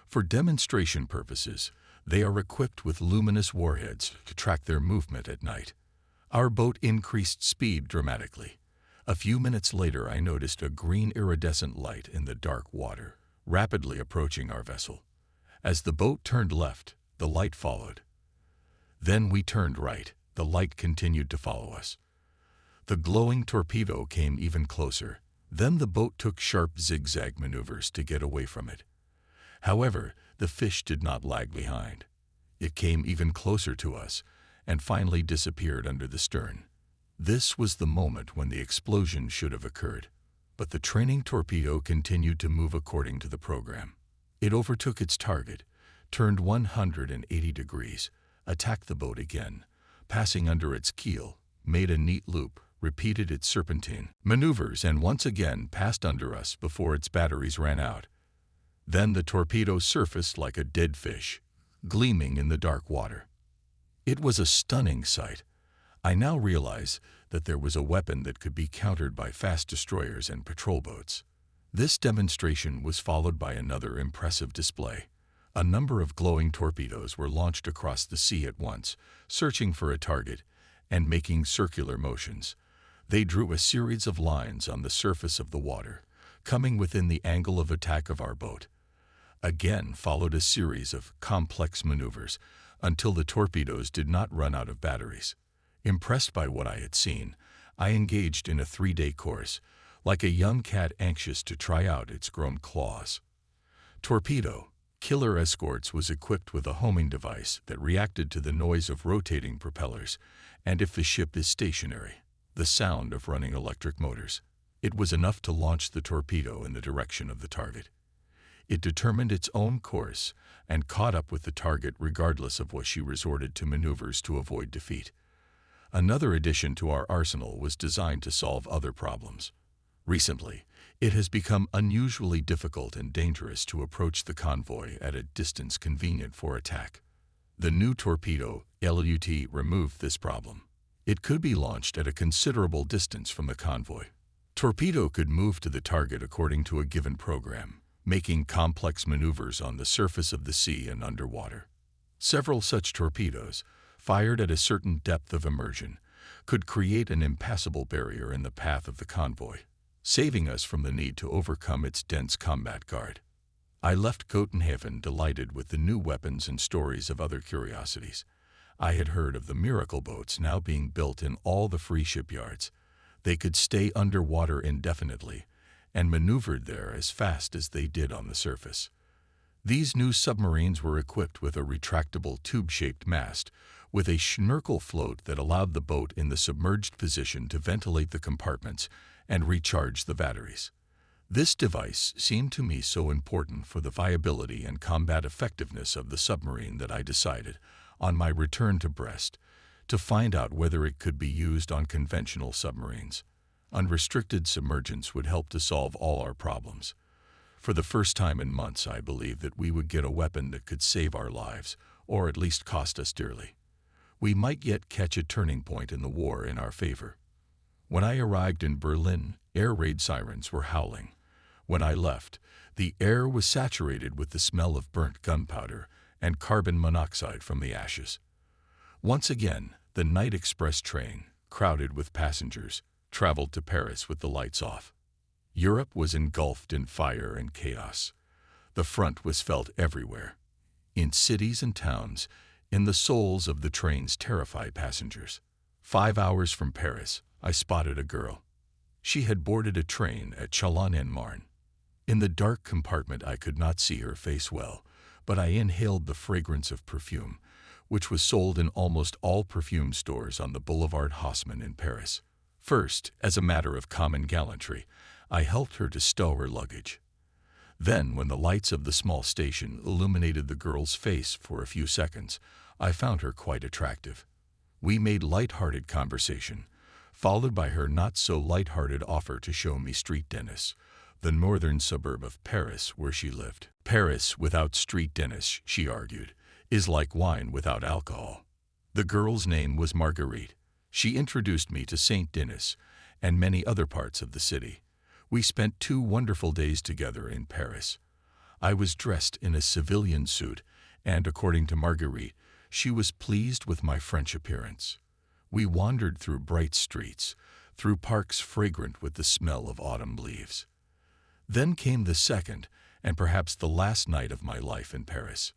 For demonstration purposes, they are equipped with luminous warheads to track their movement at night." Our boat increased speed dramatically. A few minutes later, I noticed a green iridescent light in the dark water, rapidly approaching our vessel. As the boat turned left, the light followed. Then we turned right. The light continued to follow us. The glowing torpedo came even closer. Then the boat took sharp zigzag maneuvers to get away from it. However, the fish did not lag behind. It came even closer to us and finally disappeared under the stern. This was the moment when the explosion should have occurred. But the training torpedo continued to move according to the program. It overtook its target, turned 180 degrees, attacked the boat again, passing under its keel, made a neat loop, repeated its serpentine maneuvers, and once again passed under us before its batteries ran out. Then the torpedo surfaced like a dead fish, gleaming in the dark water. It was a stunning sight. I now realize that there was a weapon that could be countered by fast destroyers and patrol boats. This demonstration was followed by another impressive display. A number of glowing torpedoes were launched across the sea at once, searching for a target and making circular motions. They drew a series of lines on the surface of the water, coming within the angle of attack of our boat. Again followed a series of complex maneuvers until the torpedoes did not run out of batteries. Impressed by what I had seen, I engaged in a 3-day course, like a young cat anxious to try out its grown claws. Torpedo Killer Escorts was equipped with a homing device that reacted to the noise of rotating propellers and, if the ship is stationary, the sound of running electric motors. It was enough to launch the torpedo in the direction of the target. It determined its own course and caught up with the target regardless of what she resorted to maneuvers to avoid defeat. Another addition to our arsenal was designed to solve other problems. Recently, it has become unusually difficult and dangerous to approach the convoy at a distance convenient for attack. The new torpedo LUT removed this problem. It could be launched at a considerable distance from the convoy. Torpedo could move to the target according to a given program, making complex maneuvers on the surface of the sea and underwater. Several such torpedoes, fired at a certain depth of immersion, could create an impassable barrier in the path of the convoy, saving us from the need to overcome its dense combat guard. I left Copenhagen delighted with the new weapons and stories of other curiosities. I had heard of the miracle boats now being built in all the free shipyards. They could stay underwater indefinitely and maneuvered there as fast as they did on the surface. These new submarines were equipped with a retractable tube-shaped mast with a schnorkel float that allowed the boat in the submerged position to ventilate the compartments and recharge the batteries. This device seemed to me so important for the viability and combat effectiveness of the submarine that I decided, on my return to Brest, to find out whether it could be used on conventional submarines. Unrestricted submergence would help to solve all our problems. For the first time in months, I believed that we would get a weapon that could save our lives, or at least cost us dearly. We might yet catch a turning point in the war in our favor. When I arrived in Berlin, air raid sirens were howling. When I left, the air was saturated with the smell of burnt gunpowder and carbon monoxide from the ashes. Once again, the night express train, crowded with passengers, traveled to Paris with the lights off. Europe was engulfed in fire and chaos. The front was felt everywhere. In cities and towns, in the souls of the train's terrified passengers. 5 hours from Paris, I spotted a girl. She had boarded a train at Chalon-en-Marne. In the dark compartment I could not see her face well, but I inhaled the fragrance of perfume, which was sold in almost all perfume stores on the Boulevard Haussmann in Paris. First, as a matter of common gallantry, I helped her to stow her luggage. Then, when the lights of the small station illuminated the girl's face for a few seconds, I found her quite attractive. We made light-hearted conversation, followed by her not-so-light-hearted offer to show me Street Denis, the northern suburb of Paris where she lived. Paris without Street Denis, she argued, is like wine without alcohol. The girl's name was Marguerite. She introduced me to Saint Denis and many other parts of the city. We spent 2 wonderful days together in Paris. I was dressed in a civilian suit, and according to Marguerite, she was pleased with my French appearance. We wandered through bright streets, through parks fragrant with the smell of autumn leaves. Then came the second, and perhaps the last night of my life in Paris.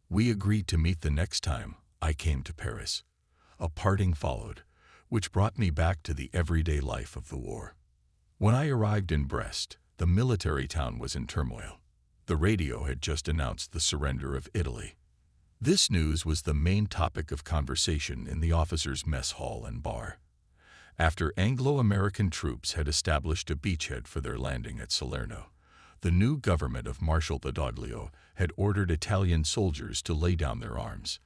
We agreed to meet the next time I came to Paris. A parting followed, which brought me back to the everyday life of the war. When I arrived in Brest, the military town was in turmoil. The radio had just announced the surrender of Italy. This news was the main topic of conversation in the officers' mess hall and bar. After Anglo-American troops had established a beachhead for their landing at Salerno, the new government of Marshal Badoglio had ordered Italian soldiers to lay down their arms.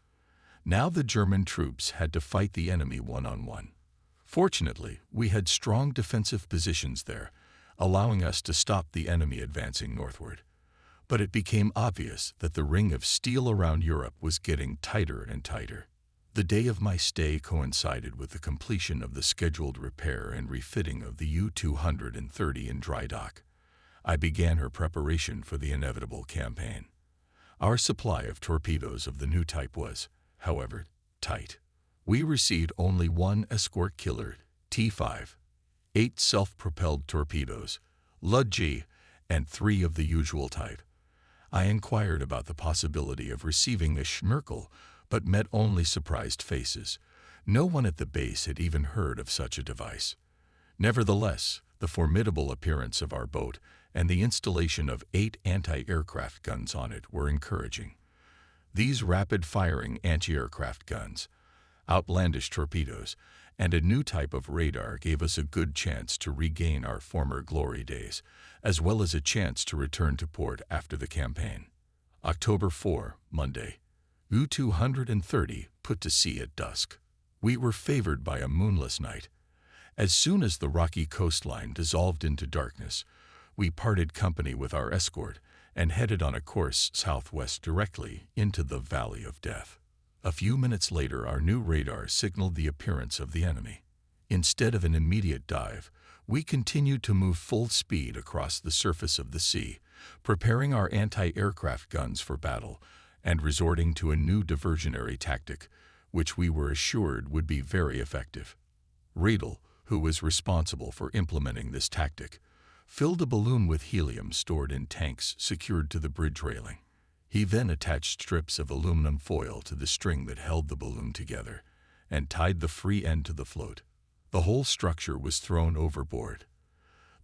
Now the German troops had to fight the enemy one-on-one. Fortunately, we had strong defensive positions there, allowing us to stop the enemy advancing northward. But it became obvious that the ring of steel around Europe was getting tighter and tighter. The day of my stay coincided with the completion of the scheduled repair and refitting of the U-230 in dry dock. I began her preparation for the inevitable campaign. Our supply of torpedoes of the new type was, however, tight. We received only 1 escort killer, T5, 8 self-propelled torpedoes, Lud-G, and 3 of the usual type. I inquired about the possibility of receiving a Schmerkel, but met only surprised faces. No one at the base had even heard of such a device. Nevertheless, the formidable appearance of our boat and the installation of 8 anti-aircraft guns on it were encouraging. These rapid-firing anti-aircraft guns, outlandish torpedoes, and a new type of radar gave us a good chance to regain our former glory days, as well as a chance to return to port after the campaign. October 4, Monday. U-230 put to sea at dusk. We were favored by a moonless night. As soon as the rocky coastline dissolved into darkness, we parted company with our escort and headed on a course southwest directly into the Valley of Death. A few minutes later, our new radar signaled the appearance of the enemy. Instead of an immediate dive, we continued to move full speed across the surface of the sea, preparing our anti-aircraft guns for battle and resorting to a new diversionary tactic, which we were assured would be very effective. Riedel, who was responsible for implementing this tactic, filled a balloon with helium stored in tanks secured to the bridge railing. He then attached strips of aluminum foil to the string that held the balloon together and tied the free end to the float. The whole structure was thrown overboard.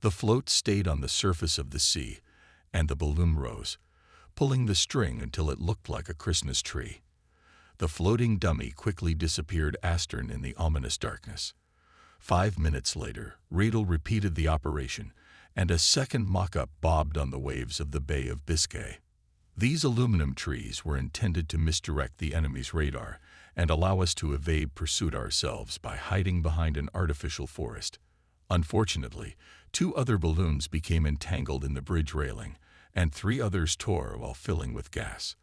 The float stayed on the surface of the sea, and the balloon rose, pulling the string until it looked like a Christmas tree. The floating dummy quickly disappeared astern in the ominous darkness. 5 minutes later, Riedel repeated the operation, and a second mock-up bobbed on the waves of the Bay of Biscay. These aluminum trees were intended to misdirect the enemy's radar and allow us to evade pursuit ourselves by hiding behind an artificial forest. Unfortunately, 2 other balloons became entangled in the bridge railing, and 3 others tore while filling with gas.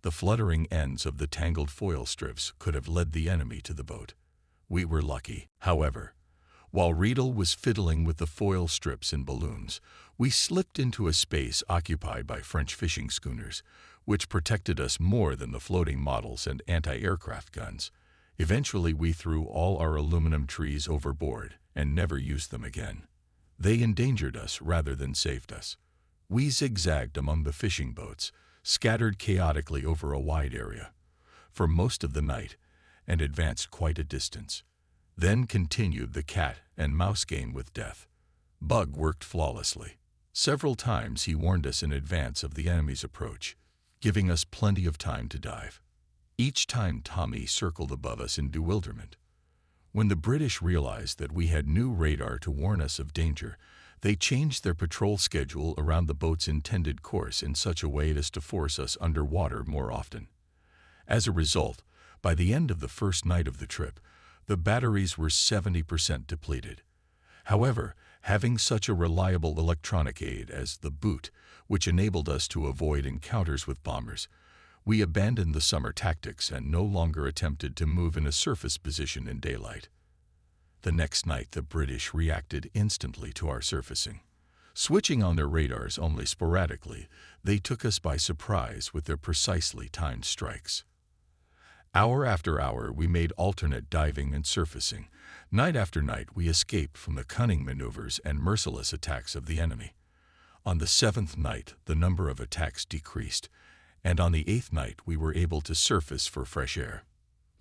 The fluttering ends of the tangled foil strips could have led the enemy to the boat. We were lucky, however. While Riedel was fiddling with the foil strips and balloons, we slipped into a space occupied by French fishing schooners, which protected us more than the floating models and anti-aircraft guns. Eventually, we threw all our aluminum trees overboard and never used them again. They endangered us rather than saved us. We zigzagged among the fishing boats, scattered chaotically over a wide area, for most of the night, and advanced quite a distance. Then continued the cat and mouse game with death. Bug worked flawlessly. Several times he warned us in advance of the enemy's approach, giving us plenty of time to dive. Each time Tommy circled above us in bewilderment. When the British realized that we had new radar to warn us of danger, they changed their patrol schedule around the boat's intended course in such a way as to force us underwater more often. As a result, by the end of the first night of the trip, the batteries were 70% depleted. However, having such a reliable electronic aid as the boot, which enabled us to avoid encounters with bombers, we abandoned the summer tactics and no longer attempted to move in a surface position in daylight. The next night, the British reacted instantly to our surfacing. Switching on their radars only sporadically, they took us by surprise with their precisely timed strikes. Hour after hour, we made alternate diving and surfacing. Night after night, we escaped from the cunning maneuvers and merciless attacks of the enemy. On the 7th night, the number of attacks decreased, and on the 8th night, we were able to surface for fresh air.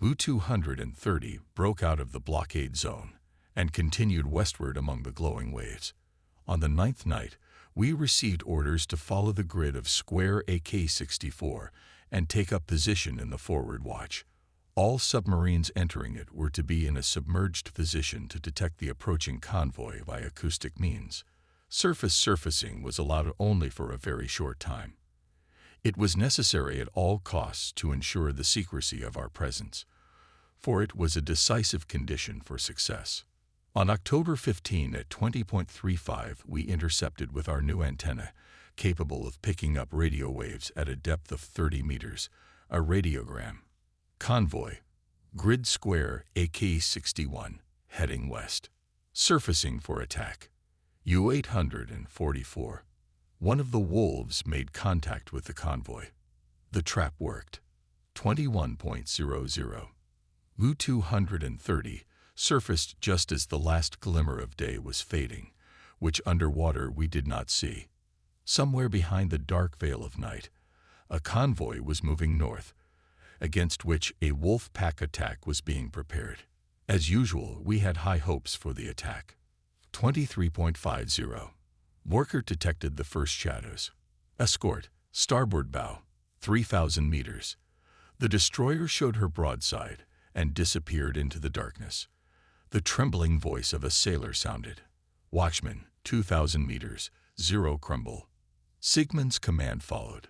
U-230 broke out of the blockade zone and continued westward among the glowing waves. On the 9th night, we received orders to follow the grid of square AK-64 and take up position in the forward watch. All submarines entering it were to be in a submerged position to detect the approaching convoy by acoustic means. Surface surfacing was allowed only for a very short time. It was necessary at all costs to ensure the secrecy of our presence, for it was a decisive condition for success. On October 15 at 20.35, we intercepted with our new antenna, capable of picking up radio waves at a depth of 30 meters, a radiogram. Convoy, grid square AK-61, heading west. Surfacing for attack. U-844. One of the wolves made contact with the convoy. The trap worked. 21.00. U-230 surfaced just as the last glimmer of day was fading, which underwater we did not see. Somewhere behind the dark veil of night, a convoy was moving north, against which a wolf pack attack was being prepared. As usual, we had high hopes for the attack. 23.50. Worker detected the first shadows. Escort, starboard bow, 3,000 meters. The destroyer showed her broadside and disappeared into the darkness. The trembling voice of a sailor sounded. Watchman, 2,000 meters, 0 crumble. Sigmund's command followed.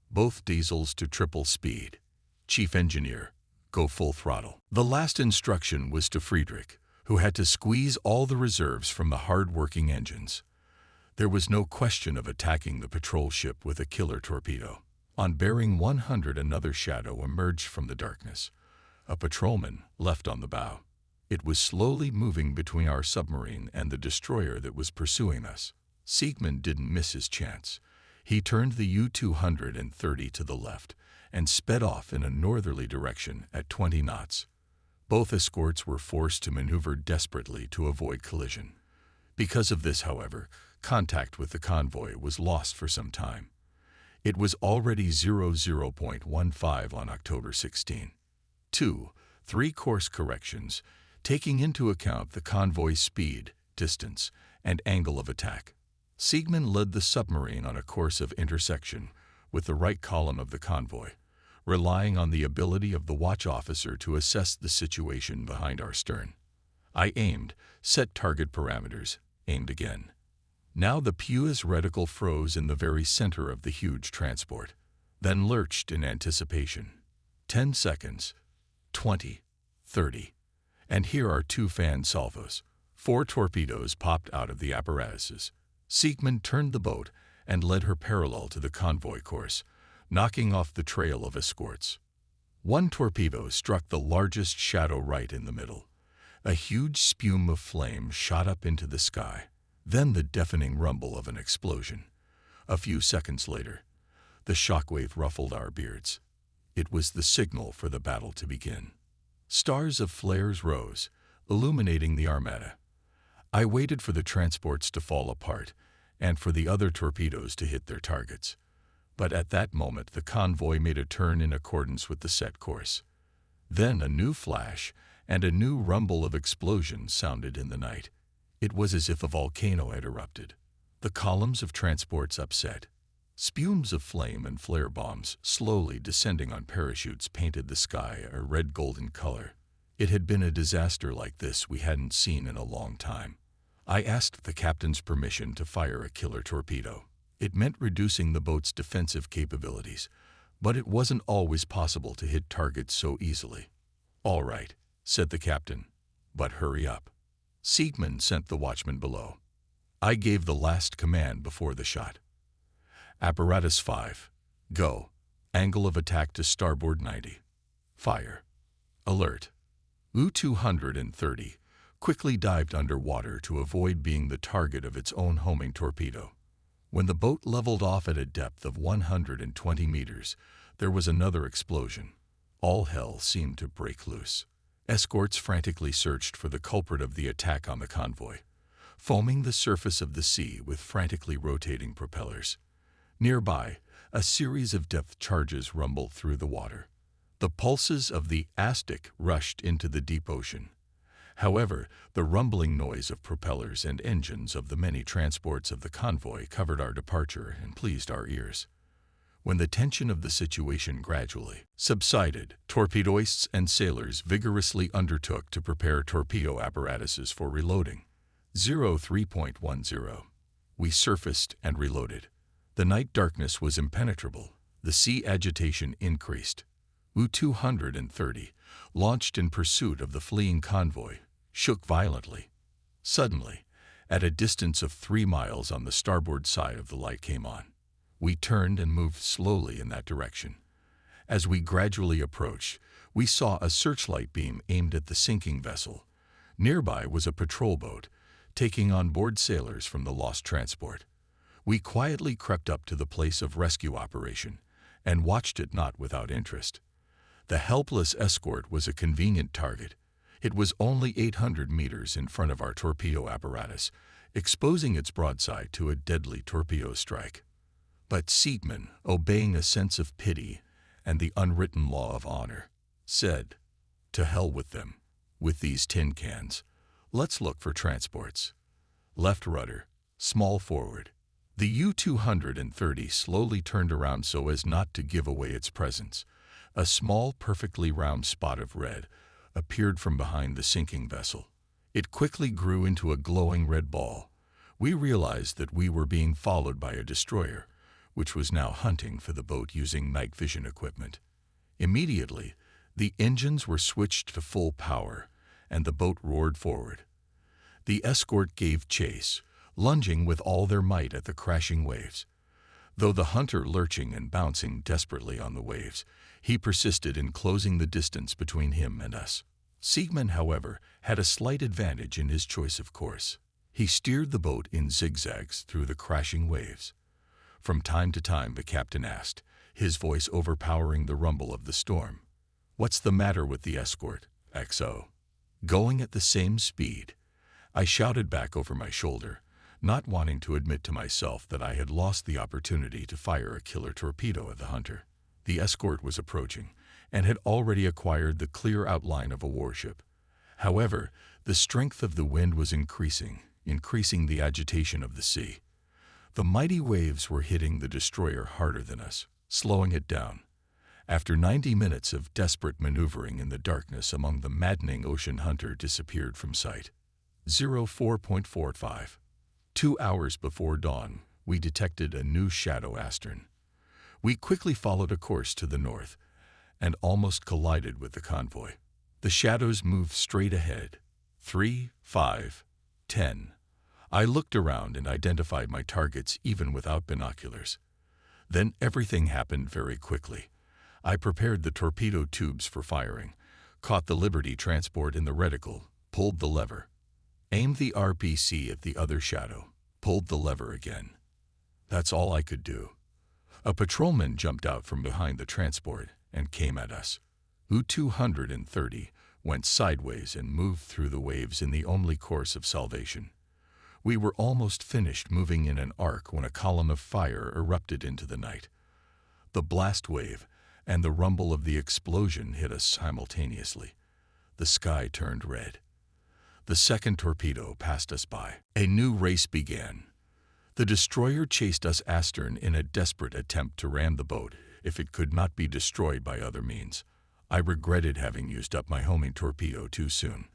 Both diesels to triple speed. Chief engineer, go full throttle. The last instruction was to Friedrich, who had to squeeze all the reserves from the hard-working engines. There was no question of attacking the patrol ship with a killer torpedo. On bearing 100, another shadow emerged from the darkness. A patrolman left on the bow. It was slowly moving between our submarine and the destroyer that was pursuing us. Siegmund didn't miss his chance. He turned the U-230 to the left and sped off in a northerly direction at 20 knots. Both escorts were forced to maneuver desperately to avoid collision. Because of this, however, contact with the convoy was lost for some time. It was already 00.15 on October 16. 2. 3 course corrections, taking into account the convoy's speed, distance, and angle of attack. Siegmund led the submarine on a course of intersection with the right column of the convoy, relying on the ability of the watch officer to assess the situation behind our stern. I aimed, set target parameters, aimed again. Now the Pua's reticle froze in the very center of the huge transport, then lurched in anticipation. 10 seconds, 20, 30, and here are 2 fan salvos. 4 torpedoes popped out of the apparatuses. Siegmund turned the boat and led her parallel to the convoy course, knocking off the trail of escorts. 1 torpedo struck the largest shadow right in the middle. A huge spume of flame shot up into the sky, then the deafening rumble of an explosion. A few seconds later, the shockwave ruffled our beards. It was the signal for the battle to begin. Stars of flares rose, illuminating the armada. I waited for the transports to fall apart and for the other torpedoes to hit their targets. But at that moment, the convoy made a turn in accordance with the set course. Then a new flash and a new rumble of explosions sounded in the night. It was as if a volcano had erupted. The columns of transports upset. Spumes of flame and flare bombs slowly descending on parachutes painted the sky a red-golden color. It had been a disaster like this we hadn't seen in a long time. I asked the captain's permission to fire a killer torpedo. It meant reducing the boat's defensive capabilities, but it wasn't always possible to hit targets so easily. "All right," said the captain, "but hurry up." Siegmund sent the watchman below. I gave the last command before the shot. Apparatus 5. Go. Angle of attack to starboard 90. Fire. Alert. U-230 quickly dived underwater to avoid being the target of its own homing torpedo. When the boat leveled off at a depth of 120 meters, there was another explosion. All hell seemed to break loose. Escorts frantically searched for the culprit of the attack on the convoy, foaming the surface of the sea with frantically rotating propellers. Nearby, a series of depth charges rumbled through the water. The pulses of the Aztec rushed into the deep ocean. However, the rumbling noise of propellers and engines of the many transports of the convoy covered our departure and pleased our ears. When the tension of the situation gradually subsided, torpedoists and sailors vigorously undertook to prepare torpedo apparatuses for reloading. 03.10. We surfaced and reloaded. The night darkness was impenetrable. The sea agitation increased. U-230, launched in pursuit of the fleeing convoy, shook violently. Suddenly, at a distance of 3 miles on the starboard side of the light came on. We turned and moved slowly in that direction. As we gradually approached, we saw a searchlight beam aimed at the sinking vessel. Nearby was a patrol boat, taking on board sailors from the lost transport. We quietly crept up to the place of rescue operation and watched it not without interest. The helpless escort was a convenient target. It was only 800 meters in front of our torpedo apparatus, exposing its broadside to a deadly torpedo strike. But Siegmund, obeying a sense of pity and the unwritten law of honor, said, "To hell with them, with these tin cans. Let's look for transports." Left rudder, small forward. The U-230 slowly turned around so as not to give away its presence. A small, perfectly round spot of red appeared from behind the sinking vessel. It quickly grew into a glowing red ball. We realized that we were being followed by a destroyer, which was now hunting for the boat using night vision equipment. Immediately, The engines were switched to full power, and the boat roared forward. The escort gave chase, lunging with all their might at the crashing waves. Though the hunter lurching and bouncing desperately on the waves, he persisted in closing the distance between him and us. Sigmund, however, had a slight advantage in his choice of course. He steered the boat in zigzags through the crashing waves. From time to time the captain asked, his voice overpowering the rumble of the storm, "What's the matter with the escort, XO?" Going at the same speed, I shouted back over my shoulder, not wanting to admit to myself that I had lost the opportunity to fire a killer torpedo at the hunter. The escort was approaching, and had already acquired the clear outline of a warship. However, the strength of the wind was increasing the agitation of the sea. The mighty waves were hitting the destroyer harder than us, slowing it down. After 90 minutes of desperate maneuvering in the darkness among the maddening ocean, hunter disappeared from sight. 04.45. 2 hours before dawn, we detected a new shadow astern. We quickly followed a course to the north and almost collided with the convoy. The shadows moved straight ahead. 3, 5, 10. I looked around and identified my targets even without binoculars. Then everything happened very quickly. I prepared the torpedo tubes for firing, caught the Liberty transport in the reticle, pulled the lever, aimed the RPC at the other shadow, pulled the lever again. That's all I could do. A patrolman jumped out from behind the transport and came at us. U-230 went sideways and moved through the waves in the only course of salvation. We were almost finished moving in an arc when a column of fire erupted into the night. The blast wave and the rumble of the explosion hit us simultaneously. The sky turned red. The second torpedo passed us by. A new race began. The destroyer chased us astern in a desperate attempt to ram the boat if it could not be destroyed by other means. I regretted having used up my homing torpedo too soon.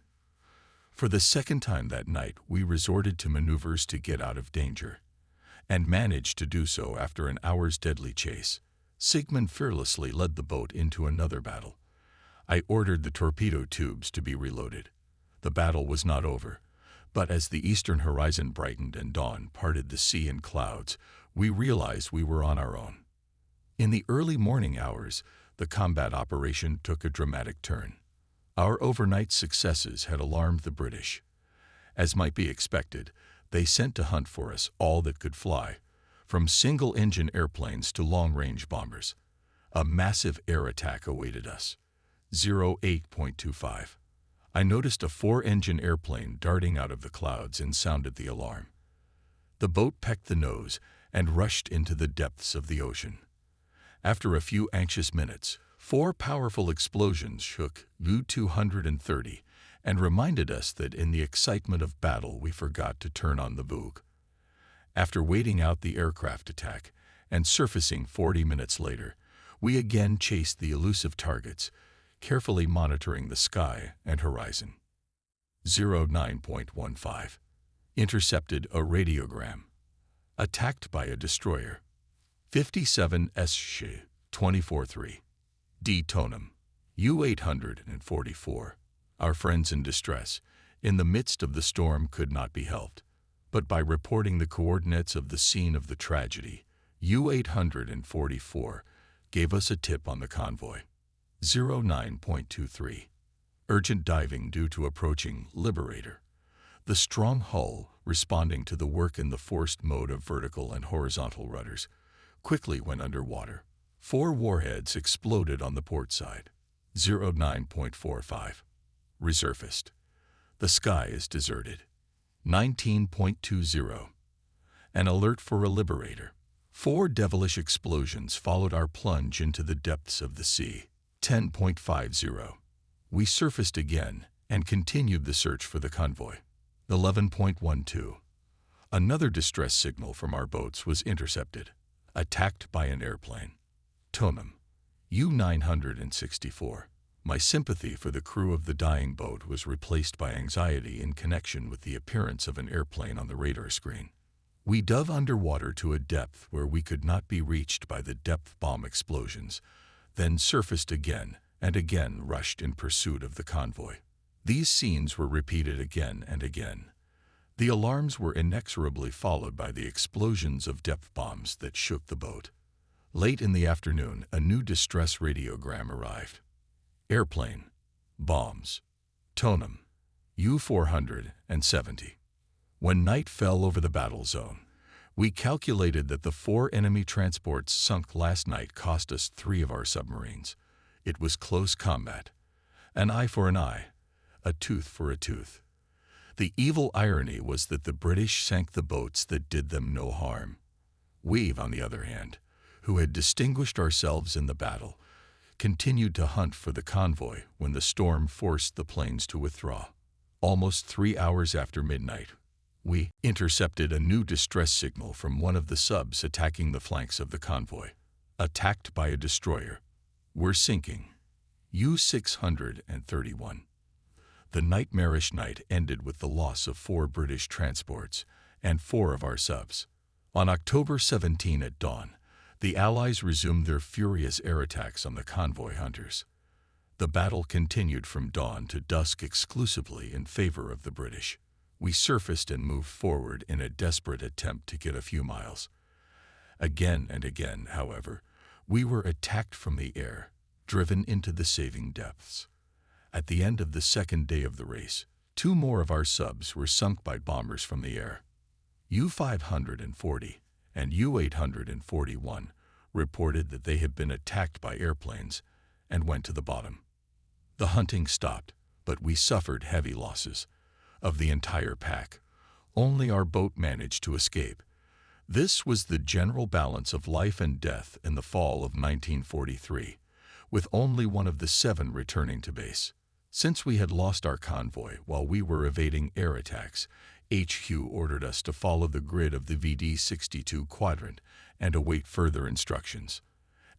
For the second time that night, we resorted to maneuvers to get out of danger, and managed to do so after an hour's deadly chase. Sigmund fearlessly led the boat into another battle. I ordered the torpedo tubes to be reloaded. The battle was not over, but as the eastern horizon brightened and dawn parted the sea and clouds, we realized we were on our own. In the early morning hours, the combat operation took a dramatic turn. Our overnight successes had alarmed the British. As might be expected, they sent to hunt for us all that could fly, from single-engine airplanes to long-range bombers. A massive air attack awaited us. 08.25. I noticed a 4-engine airplane darting out of the clouds and sounded the alarm. The boat pecked the nose and rushed into the depths of the ocean. After a few anxious minutes, 4 powerful explosions shook U-230 and reminded us that in the excitement of battle we forgot to turn on the boog. After waiting out the aircraft attack and surfacing 40 minutes later, we again chased the elusive targets, carefully monitoring the sky and horizon. 09.15. Intercepted a radiogram. Attacked by a destroyer. 57 SH 24-3. D. Tonum. U-844. Our friends in distress, in the midst of the storm, could not be helped. But by reporting the coordinates of the scene of the tragedy, U-844 gave us a tip on the convoy. 09.23. Urgent diving due to approaching Liberator. The strong hull, responding to the work in the forced mode of vertical and horizontal rudders, quickly went underwater. 4 warheads exploded on the port side. 09.45. Resurfaced. The sky is deserted. 19.20. An alert for a Liberator. 4 devilish explosions followed our plunge into the depths of the sea. 10.50. We surfaced again and continued the search for the convoy. 11.12. Another distress signal from our boats was intercepted. Attacked by an airplane. Tonum. U-964. My sympathy for the crew of the dying boat was replaced by anxiety in connection with the appearance of an airplane on the radar screen. We dove underwater to a depth where we could not be reached by the depth bomb explosions, then surfaced again and again rushed in pursuit of the convoy. These scenes were repeated again and again. The alarms were inexorably followed by the explosions of depth bombs that shook the boat. Late in the afternoon, a new distress radiogram arrived. Airplane, bombs, tonum, U-470. When night fell over the battle zone, we calculated that the 4 enemy transports sunk last night cost us 3 of our submarines. It was close combat. An eye for an eye, a tooth for a tooth. The evil irony was that the British sank the boats that did them no harm. We, on the other hand, who had distinguished ourselves in the battle, continued to hunt for the convoy when the storm forced the planes to withdraw. Almost 3 hours after midnight, we intercepted a new distress signal from one of the subs attacking the flanks of the convoy. Attacked by a destroyer. We're sinking. U-631. The nightmarish night ended with the loss of 4 British transports and 4 of our subs. On October 17 at dawn, the Allies resumed their furious air attacks on the convoy hunters. The battle continued from dawn to dusk exclusively in favor of the British. We surfaced and moved forward in a desperate attempt to get a few miles. Again and again, however, we were attacked from the air, driven into the saving depths. At the end of the second day of the race, 2 more of our subs were sunk by bombers from the air. U-540 and U-841 reported that they had been attacked by airplanes and went to the bottom. The hunting stopped, but we suffered heavy losses. Of the entire pack, only our boat managed to escape. This was the general balance of life and death in the fall of 1943, with only one of the 7 returning to base. Since we had lost our convoy while we were evading air attacks, HQ ordered us to follow the grid of the VD-62 quadrant and await further instructions.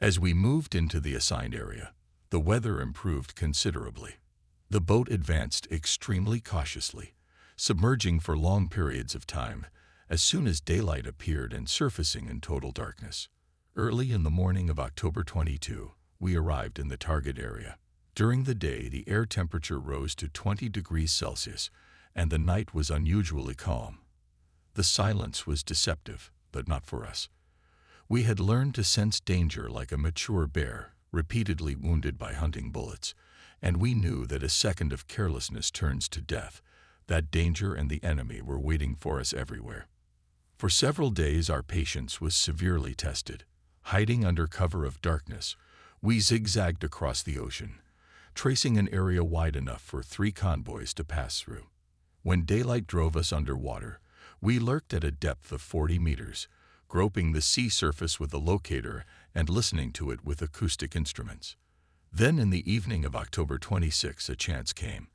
As we moved into the assigned area, the weather improved considerably. The boat advanced extremely cautiously, submerging for long periods of time as soon as daylight appeared and surfacing in total darkness. Early in the morning of October 22, we arrived in the target area. During the day, the air temperature rose to 20 degrees Celsius, and the night was unusually calm. The silence was deceptive, but not for us. We had learned to sense danger like a mature bear, repeatedly wounded by hunting bullets, and we knew that a second of carelessness turns to death. That danger and the enemy were waiting for us everywhere. For several days our patience was severely tested. Hiding under cover of darkness, we zigzagged across the ocean, tracing an area wide enough for 3 convoys to pass through. When daylight drove us underwater, we lurked at a depth of 40 meters, groping the sea surface with a locator and listening to it with acoustic instruments. Then in the evening of October 26, a chance came.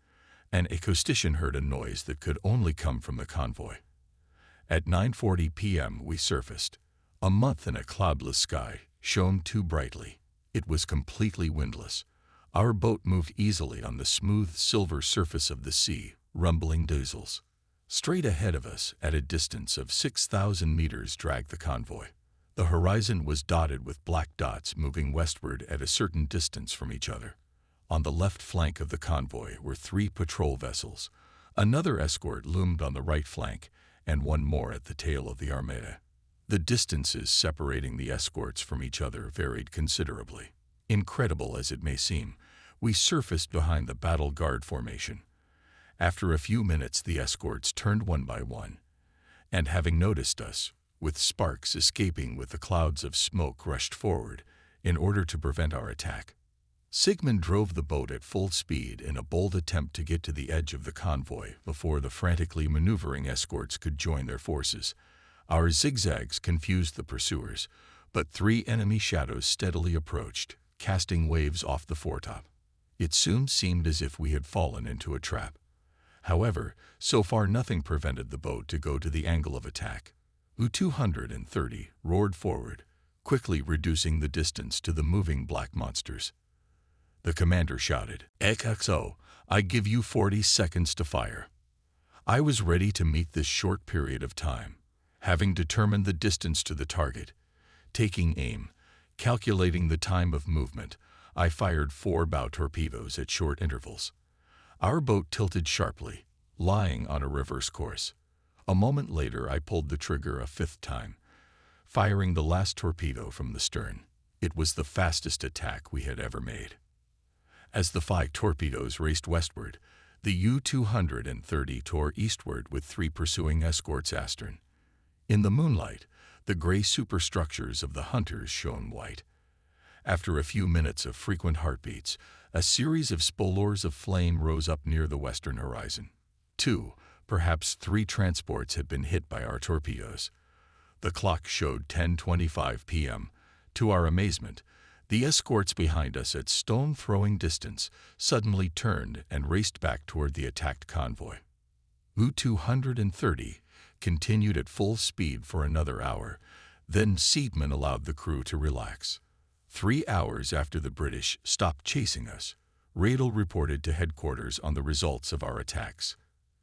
An acoustician heard a noise that could only come from the convoy. At 9:40 p.m. we surfaced. A month in a cloudless sky shone too brightly. It was completely windless. Our boat moved easily on the smooth silver surface of the sea, rumbling diesels. Straight ahead of us, at a distance of 6,000 meters, dragged the convoy. The horizon was dotted with black dots moving westward at a certain distance from each other. On the left flank of the convoy were 3 patrol vessels. Another escort loomed on the right flank, and 1 more at the tail of the Armada. The distances separating the escorts from each other varied considerably. Incredible as it may seem, we surfaced behind the battle guard formation. After a few minutes, the escorts turned one by one, and having noticed us, with sparks escaping with the clouds of smoke, rushed forward in order to prevent our attack. Sigmund drove the boat at full speed in a bold attempt to get to the edge of the convoy before the frantically maneuvering escorts could join their forces. Our zigzags confused the pursuers, but 3 enemy shadows steadily approached, casting waves off the foretop. It soon seemed as if we had fallen into a trap. However, so far nothing prevented the boat to go to the angle of attack. U-230 roared forward, quickly reducing the distance to the moving black monsters. The commander shouted, "XXO, I give you 40 seconds to fire." I was ready to meet this short period of time, having determined the distance to the target. Taking aim, calculating the time of movement, I fired 4 bow torpedoes at short intervals. Our boat tilted sharply, lying on a reverse course. A moment later, I pulled the trigger a 5th time, firing the last torpedo from the stern. It was the fastest attack we had ever made. As the 5 torpedoes raced westward, the U-230 tore eastward with 3 pursuing escorts astern. In the moonlight, the gray superstructures of the hunters shone white. After a few minutes of frequent heartbeats, a series of spolors of flame rose up near the western horizon. 2, perhaps 3 transports had been hit by our torpedoes. The clock showed 10:25 p.m. To our amazement, the escorts behind us at stone-throwing distance suddenly turned and raced back toward the attacked convoy. U-230 continued at full speed for another hour, then Seidman allowed the crew to relax. 3 hours after the British stopped chasing us, Radel reported to headquarters on the results of our attacks.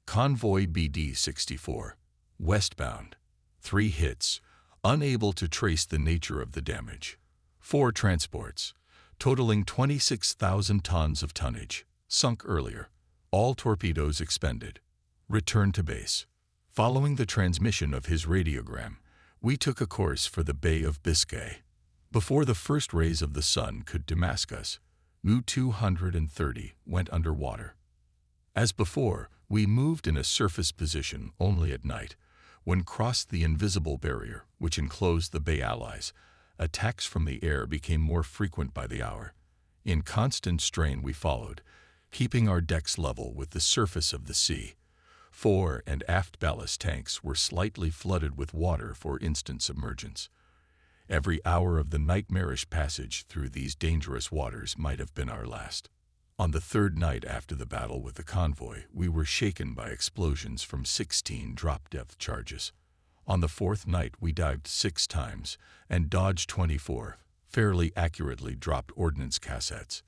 Convoy BD-64, westbound, 3 hits, unable to trace the nature of the damage. 4 transports, totaling 26,000 tons of tonnage, sunk earlier. All torpedoes expended. Return to base. Following the transmission of his radiogram, we took a course for the Bay of Biscay. Before the first rays of the sun could demask us, U-230 went underwater. As before, we moved in a surface position only at night. When crossed the invisible barrier, which enclosed the Bay Allies, attacks from the air became more frequent by the hour. In constant strain we followed, keeping our decks level with the surface of the sea. Fore and aft ballast tanks were slightly flooded with water for instant submergence. Every hour of the nightmarish passage through these dangerous waters might have been our last. On the 3rd night after the battle with the convoy, we were shaken by explosions from 16 drop-depth charges. On the 4th night, we dived 6 times and dodged 24, fairly accurately dropped ordnance cassettes.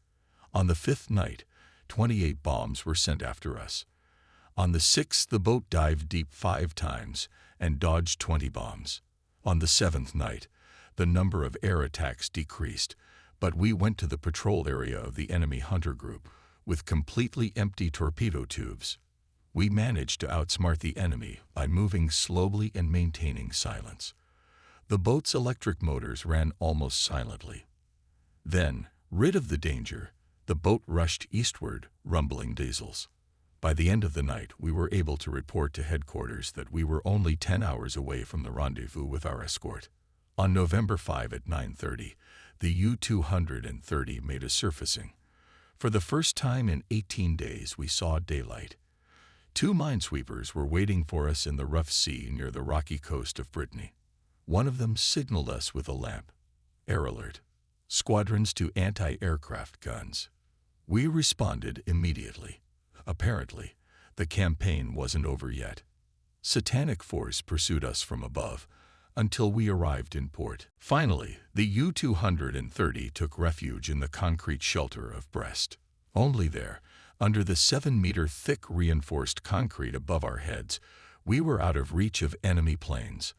On the 5th night, 28 bombs were sent after us. On the 6th, the boat dived deep 5 times and dodged 20 bombs. On the 7th night, the number of air attacks decreased, but we went to the patrol area of the enemy hunter group with completely empty torpedo tubes. We managed to outsmart the enemy by moving slowly and maintaining silence. The boat's electric motors ran almost silently. Then, rid of the danger, the boat rushed eastward, rumbling diesels. By the end of the night, we were able to report to headquarters that we were only 10 hours away from the rendezvous with our escort. On November 5 at 9:30, the U-230 made a surfacing. For the first time in 18 days, we saw daylight. 2 minesweepers were waiting for us in the rough sea near the rocky coast of Brittany. One of them signaled us with a lamp. Air alert. Squadrons to anti-aircraft guns. We responded immediately. Apparently, the campaign wasn't over yet. Satanic force pursued us from above until we arrived in port. Finally, the U-230 took refuge in the concrete shelter of Brest. Only there, under the 7-meter thick reinforced concrete above our heads, we were out of reach of enemy planes.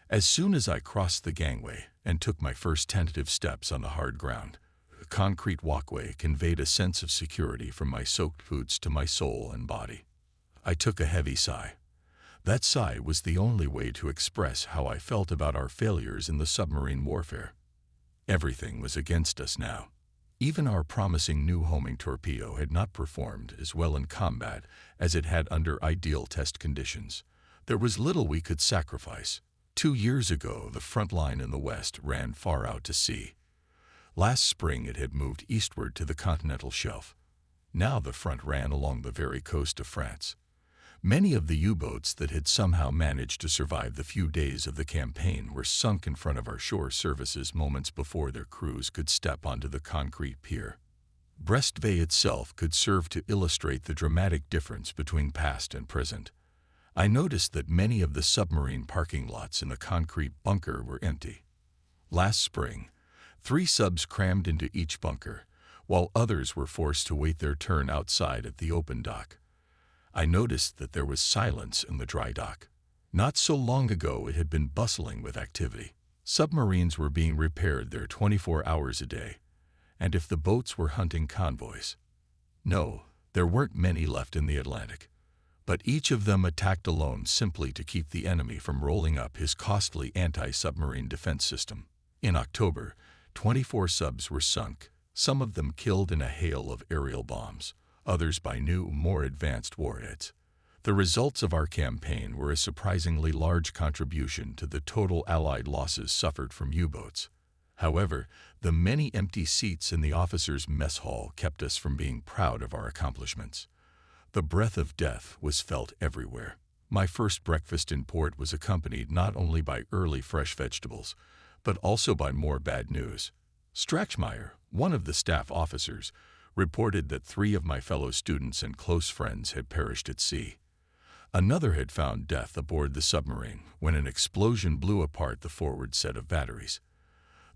As soon as I crossed the gangway and took my first tentative steps on the hard ground, the concrete walkway conveyed a sense of security from my soaked boots to my soul and body. I took a heavy sigh. That sigh was the only way to express how I felt about our failures in the submarine warfare. Everything was against us now. Even our promising new homing torpedo had not performed as well in combat as it had under ideal test conditions. There was little we could sacrifice. 2 years ago, the front line in the west ran far out to sea. Last spring, it had moved eastward to the continental shelf. Now the front ran along the very coast of France. Many of the U-boats that had somehow managed to survive the few days of the campaign were sunk in front of our shore services moments before their crews could step onto the concrete pier. Brest Bay itself could serve to illustrate the dramatic difference between past and present. I noticed that many of the submarine parking lots in the concrete bunker were empty. Last spring, 3 subs crammed into each bunker, while others were forced to wait their turn outside at the open dock. I noticed that there was silence in the dry dock. Not so long ago, it had been bustling with activity. Submarines were being repaired there 24 hours a day, and if the boats were hunting convoys. No, there weren't many left in the Atlantic, but each of them attacked alone simply to keep the enemy from rolling up his costly anti-submarine defense system. In October, 24 subs were sunk, some of them killed in a hail of aerial bombs, others by new, more advanced warheads. The results of our campaign were a surprisingly large contribution to the total Allied losses suffered from U-boats. However, the many empty seats in the officers' mess hall kept us from being proud of our accomplishments. The breath of death was felt everywhere. My first breakfast in port was accompanied not only by early fresh vegetables, but also by more bad news. Strachmeyer, one of the staff officers, reported that 3 of my fellow students and close friends had perished at sea. Another had found death aboard the submarine when an explosion blew apart the forward set of batteries.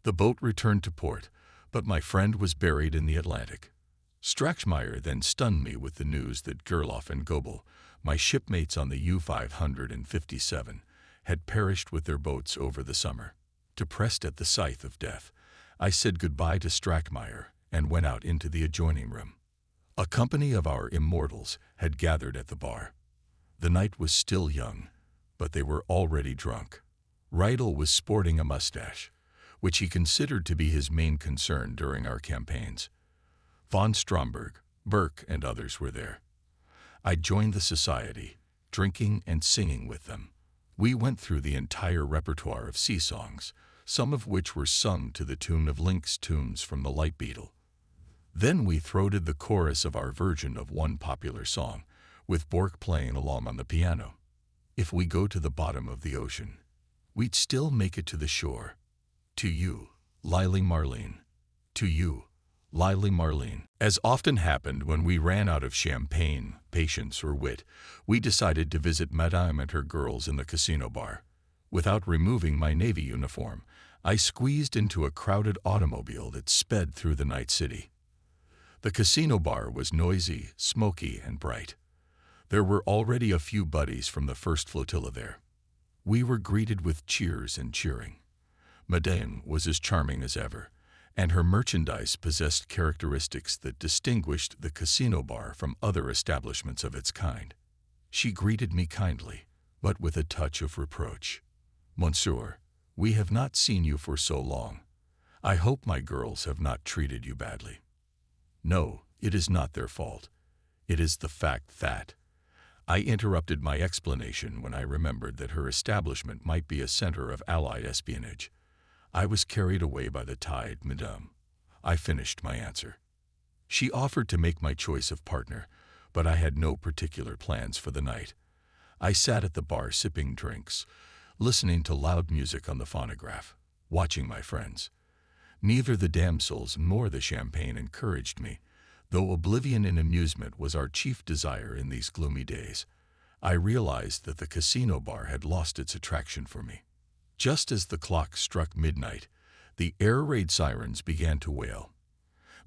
The boat returned to port, but my friend was buried in the Atlantic. Strachmeyer then stunned me with the news that Gerloff and Goebel, my shipmates on the U-557, had perished with their boats over the summer. Depressed at the sight of death, I said goodbye to Strachmeyer and went out into the adjoining room. A company of our immortals had gathered at the bar. The night was still young, but they were already drunk. Riedel was sporting a mustache, which he considered to be his main concern during our campaigns. Von Stromberg, Burke, and others were there. I joined the society, drinking and singing with them. We went through the entire repertoire of sea songs, some of which were sung to the tune of Link's tunes from the Light Beetle. Then we throated the chorus of our version of one popular song, with Bork playing along on the piano. If we go to the bottom of the ocean, we'd still make it to the shore. To you, Lily Marlene. To you, Lily Marlene. As often happened when we ran out of champagne, patience, or wit, we decided to visit Madame and her girls in the casino bar. Without removing my Navy uniform, I squeezed into a crowded automobile that sped through the night city. The casino bar was noisy, smoky, and bright. There were already a few buddies from the first flotilla there. We were greeted with cheers and cheering. Madame was as charming as ever, and her merchandise possessed characteristics that distinguished the casino bar from other establishments of its kind. She greeted me kindly, but with a touch of reproach. "Monsieur, we have not seen you for so long. I hope my girls have not treated you badly." No, it is not their fault. It is the fact that... I interrupted my explanation when I remembered that her establishment might be a center of Allied espionage. I was carried away by the tide, madame. I finished my answer. She offered to make my choice of partner, but I had no particular plans for the night. I sat at the bar sipping drinks, listening to loud music on the phonograph, watching my friends. Neither the damsels nor the champagne encouraged me, though oblivion in amusement was our chief desire in these gloomy days. I realized that the casino bar had lost its attraction for me. Just as the clock struck midnight, the air raid sirens began to wail.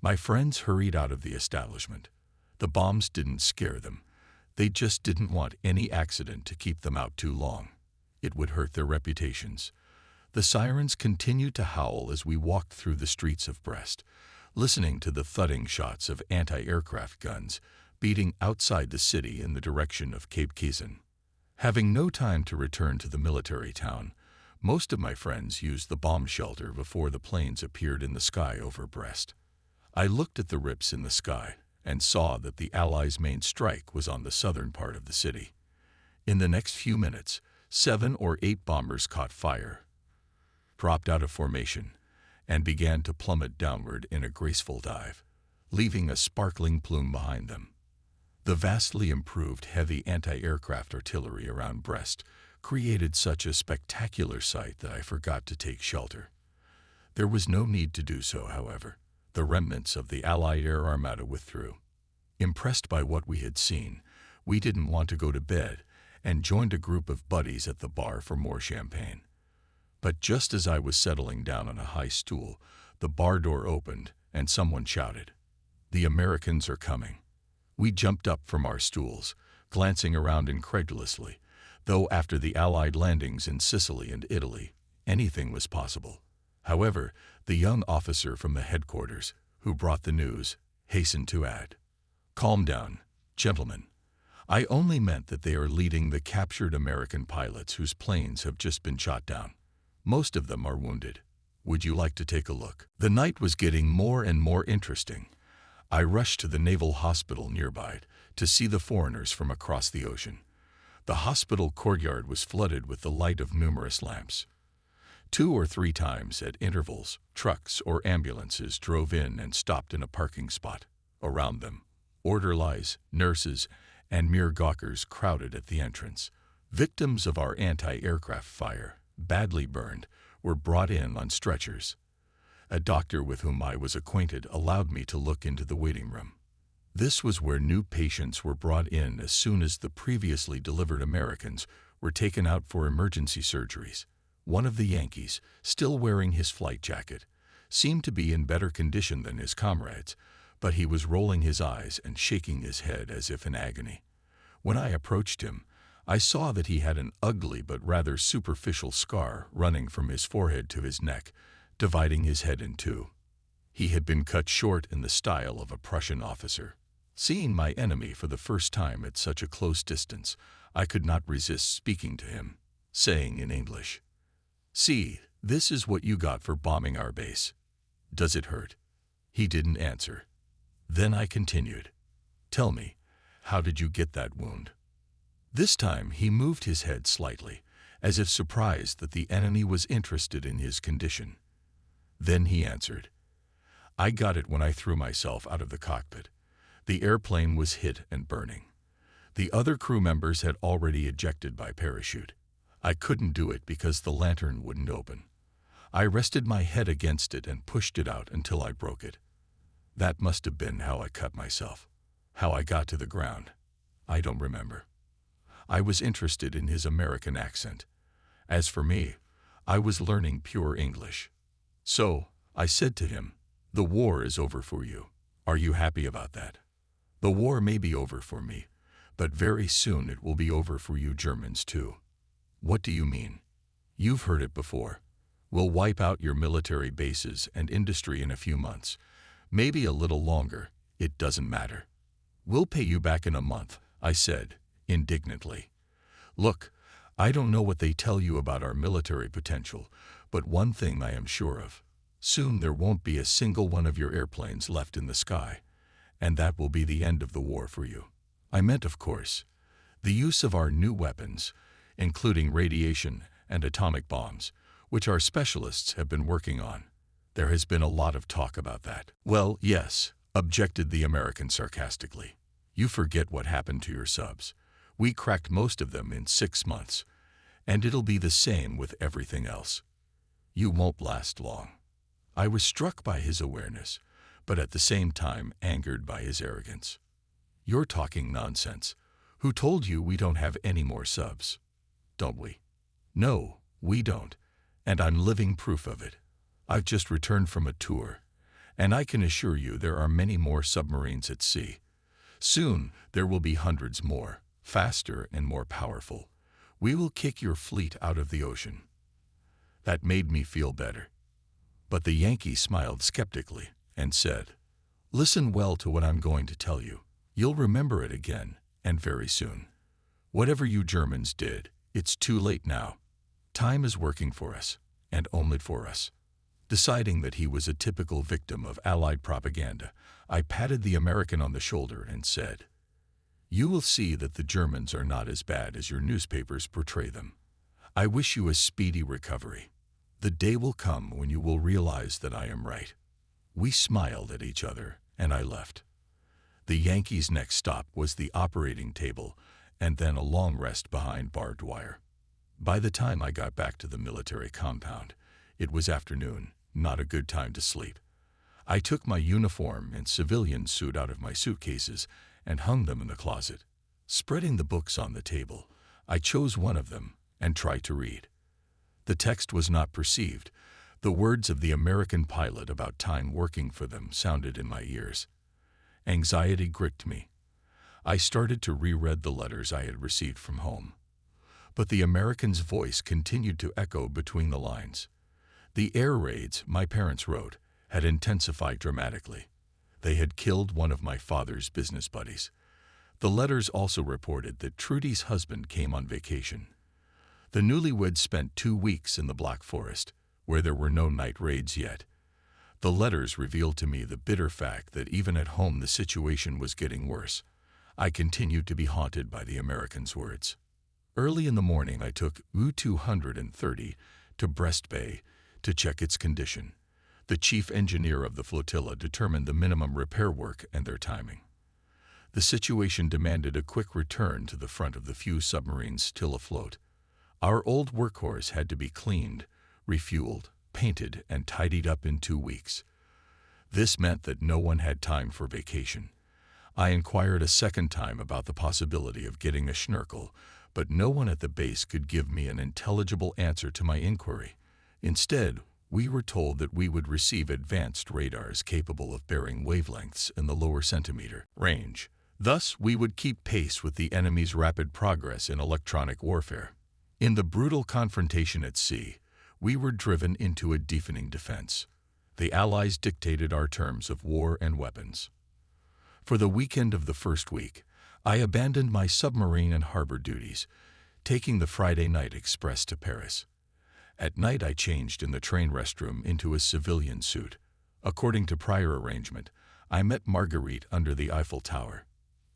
My friends hurried out of the establishment. The bombs didn't scare them. They just didn't want any accident to keep them out too long. It would hurt their reputations. The sirens continued to howl as we walked through the streets of Brest, listening to the thudding shots of anti-aircraft guns beating outside the city in the direction of Cape Kizan. Having no time to return to the military town, most of my friends used the bomb shelter before the planes appeared in the sky over Brest. I looked at the rips in the sky and saw that the Allies' main strike was on the southern part of the city. In the next few minutes, 7 or 8 bombers caught fire, dropped out of formation, and began to plummet downward in a graceful dive, leaving a sparkling plume behind them. The vastly improved heavy anti-aircraft artillery around Brest created such a spectacular sight that I forgot to take shelter. There was no need to do so, however. The remnants of the Allied air armada withdrew. Impressed by what we had seen, we didn't want to go to bed and joined a group of buddies at the bar for more champagne. But just as I was settling down on a high stool, the bar door opened and someone shouted, "The Americans are coming." We jumped up from our stools, glancing around incredulously, though after the Allied landings in Sicily and Italy, anything was possible. However, the young officer from the headquarters, who brought the news, hastened to add, "Calm down, gentlemen. I only meant that they are leading the captured American pilots whose planes have just been shot down. Most of them are wounded. Would you like to take a look?" The night was getting more and more interesting. I rushed to the naval hospital nearby to see the foreigners from across the ocean. The hospital courtyard was flooded with the light of numerous lamps. 2 or 3 times at intervals, trucks or ambulances drove in and stopped in a parking spot. Around them, orderlies, nurses, and mere gawkers crowded at the entrance. Victims of our anti-aircraft fire, badly burned, were brought in on stretchers. A doctor with whom I was acquainted allowed me to look into the waiting room. This was where new patients were brought in as soon as the previously delivered Americans were taken out for emergency surgeries. One of the Yankees, still wearing his flight jacket, seemed to be in better condition than his comrades, but he was rolling his eyes and shaking his head as if in agony. When I approached him, I saw that he had an ugly but rather superficial scar running from his forehead to his neck, dividing his head in two. He had been cut short in the style of a Prussian officer. Seeing my enemy for the first time at such a close distance, I could not resist speaking to him, saying in English, "See, this is what you got for bombing our base. Does it hurt?" He didn't answer. Then I continued, "Tell me, how did you get that wound?" This time he moved his head slightly, as if surprised that the enemy was interested in his condition. Then he answered, "I got it when I threw myself out of the cockpit. The airplane was hit and burning. The other crew members had already ejected by parachute. I couldn't do it because the lantern wouldn't open. I rested my head against it and pushed it out until I broke it. That must have been how I cut myself. How I got to the ground, I don't remember." I was interested in his American accent. As for me, I was learning pure English. So, I said to him, "The war is over for you. Are you happy about that?" "The war may be over for me, but very soon it will be over for you Germans too." "What do you mean?" "You've heard it before. We'll wipe out your military bases and industry in a few months. Maybe a little longer, it doesn't matter." "We'll pay you back in a month," I said, indignantly. "Look, I don't know what they tell you about our military potential, but one thing I am sure of. Soon there won't be a single one of your airplanes left in the sky, and that will be the end of the war for you." I meant, of course, the use of our new weapons, including radiation and atomic bombs, which our specialists have been working on. There has been a lot of talk about that. "Well, yes," objected the American sarcastically. "You forget what happened to your subs. We cracked most of them in 6 months, and it'll be the same with everything else. You won't last long." I was struck by his awareness, but at the same time angered by his arrogance. "You're talking nonsense. Who told you we don't have any more subs? Don't we?" "No, we don't, and I'm living proof of it. I've just returned from a tour, and I can assure you there are many more submarines at sea. Soon there will be hundreds more, faster and more powerful. We will kick your fleet out of the ocean." That made me feel better. But the Yankee smiled skeptically and said, "Listen well to what I'm going to tell you. You'll remember it again, and very soon. Whatever you Germans did, it's too late now. Time is working for us, and only for us." Deciding that he was a typical victim of Allied propaganda, I patted the American on the shoulder and said, "You will see that the Germans are not as bad as your newspapers portray them. I wish you a speedy recovery. The day will come when you will realize that I am right." We smiled at each other, and I left. The Yankees' next stop was the operating table, and then a long rest behind barbed wire. By the time I got back to the military compound, it was afternoon, not a good time to sleep. I took my uniform and civilian suit out of my suitcases and hung them in the closet. Spreading the books on the table, I chose one of them and tried to read. The text was not perceived. The words of the American pilot about time working for them sounded in my ears. Anxiety gripped me. I started to reread the letters I had received from home. But the American's voice continued to echo between the lines. The air raids, my parents wrote, had intensified dramatically. They had killed one of my father's business buddies. The letters also reported that Trudy's husband came on vacation. The newlyweds spent 2 weeks in the Black Forest, where there were no night raids yet. The letters revealed to me the bitter fact that even at home the situation was getting worse. I continued to be haunted by the Americans' words. Early in the morning I took U-230 to Brest Bay to check its condition. The chief engineer of the flotilla determined the minimum repair work and their timing. The situation demanded a quick return to the front of the few submarines still afloat. Our old workhorse had to be cleaned, refueled, painted, and tidied up in 2 weeks. This meant that no one had time for vacation. I inquired a second time about the possibility of getting a schnorkel, but no one at the base could give me an intelligible answer to my inquiry. Instead, we were told that we would receive advanced radars capable of bearing wavelengths in the lower centimeter range. Thus, we would keep pace with the enemy's rapid progress in electronic warfare. In the brutal confrontation at sea, we were driven into a deepening defense. The Allies dictated our terms of war and weapons. For the weekend of the first week, I abandoned my submarine and harbor duties, taking the Friday night express to Paris. At night I changed in the train restroom into a civilian suit. According to prior arrangement, I met Marguerite under the Eiffel Tower.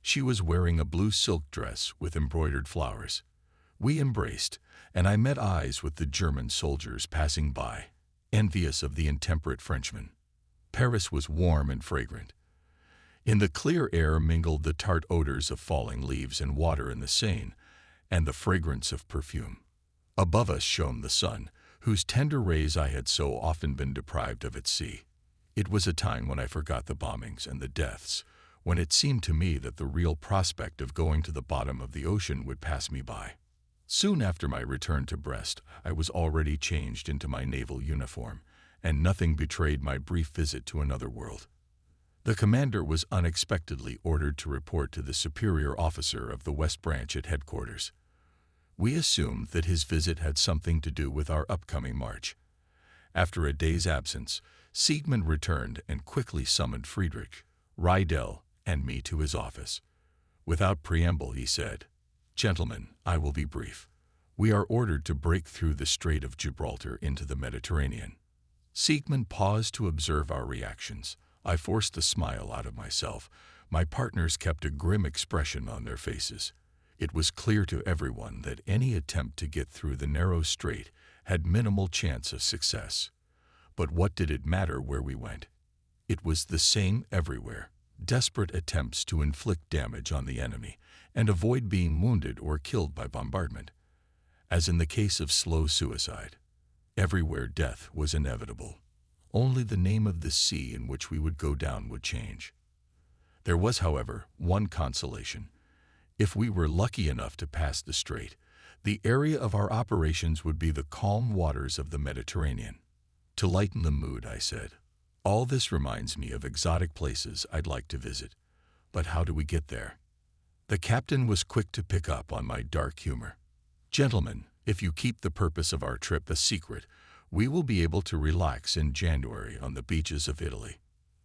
She was wearing a blue silk dress with embroidered flowers. We embraced, and I met eyes with the German soldiers passing by, envious of the intemperate Frenchman. Paris was warm and fragrant. In the clear air mingled the tart odors of falling leaves and water in the Seine, and the fragrance of perfume. Above us shone the sun, whose tender rays I had so often been deprived of at sea. It was a time when I forgot the bombings and the deaths, when it seemed to me that the real prospect of going to the bottom of the ocean would pass me by. Soon after my return to Brest, I was already changed into my naval uniform, and nothing betrayed my brief visit to another world. The commander was unexpectedly ordered to report to the superior officer of the West Branch at headquarters. We assumed that his visit had something to do with our upcoming march. After a day's absence, Siegmund returned and quickly summoned Friedrich, Rydell, and me to his office. Without preamble, he said, "Gentlemen, I will be brief. We are ordered to break through the Strait of Gibraltar into the Mediterranean." Siegmund paused to observe our reactions. I forced a smile out of myself. My partners kept a grim expression on their faces. It was clear to everyone that any attempt to get through the narrow strait had minimal chance of success. But what did it matter where we went? It was the same everywhere. Desperate attempts to inflict damage on the enemy and avoid being wounded or killed by bombardment. As in the case of slow suicide, everywhere death was inevitable. Only the name of the sea in which we would go down would change. There was, however, one consolation. If we were lucky enough to pass the strait, the area of our operations would be the calm waters of the Mediterranean. To lighten the mood, I said, "All this reminds me of exotic places I'd like to visit. But how do we get there?" The captain was quick to pick up on my dark humor. "Gentlemen, if you keep the purpose of our trip a secret, we will be able to relax in January on the beaches of Italy."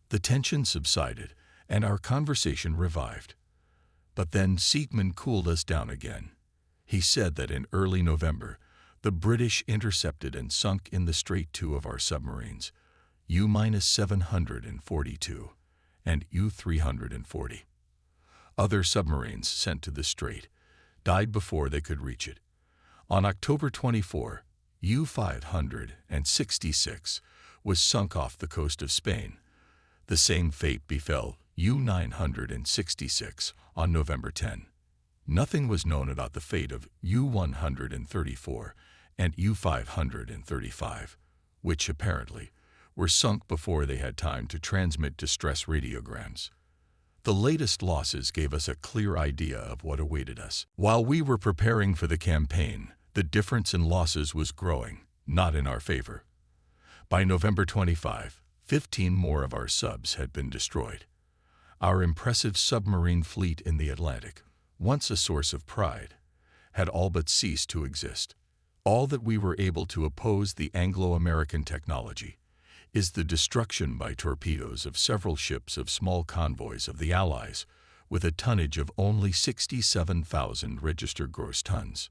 The tension subsided, and our conversation revived. But then Siegmund cooled us down again. He said that in early November, the British intercepted and sunk in the strait 2 of our submarines, U-742 and U-340. Other submarines sent to the strait died before they could reach it. On October 24, U-566 was sunk off the coast of Spain. The same fate befell U-966 on November 10. Nothing was known about the fate of U-134 and U-535, which apparently were sunk before they had time to transmit distress radiograms. The latest losses gave us a clear idea of what awaited us. While we were preparing for the campaign, the difference in losses was growing, not in our favor. By November 25, 15 more of our subs had been destroyed. Our impressive submarine fleet in the Atlantic, once a source of pride, had all but ceased to exist. All that we were able to oppose the Anglo-American technology, is the destruction by torpedoes of several ships of small convoys of the Allies with a tonnage of only 67,000 registered gross tons.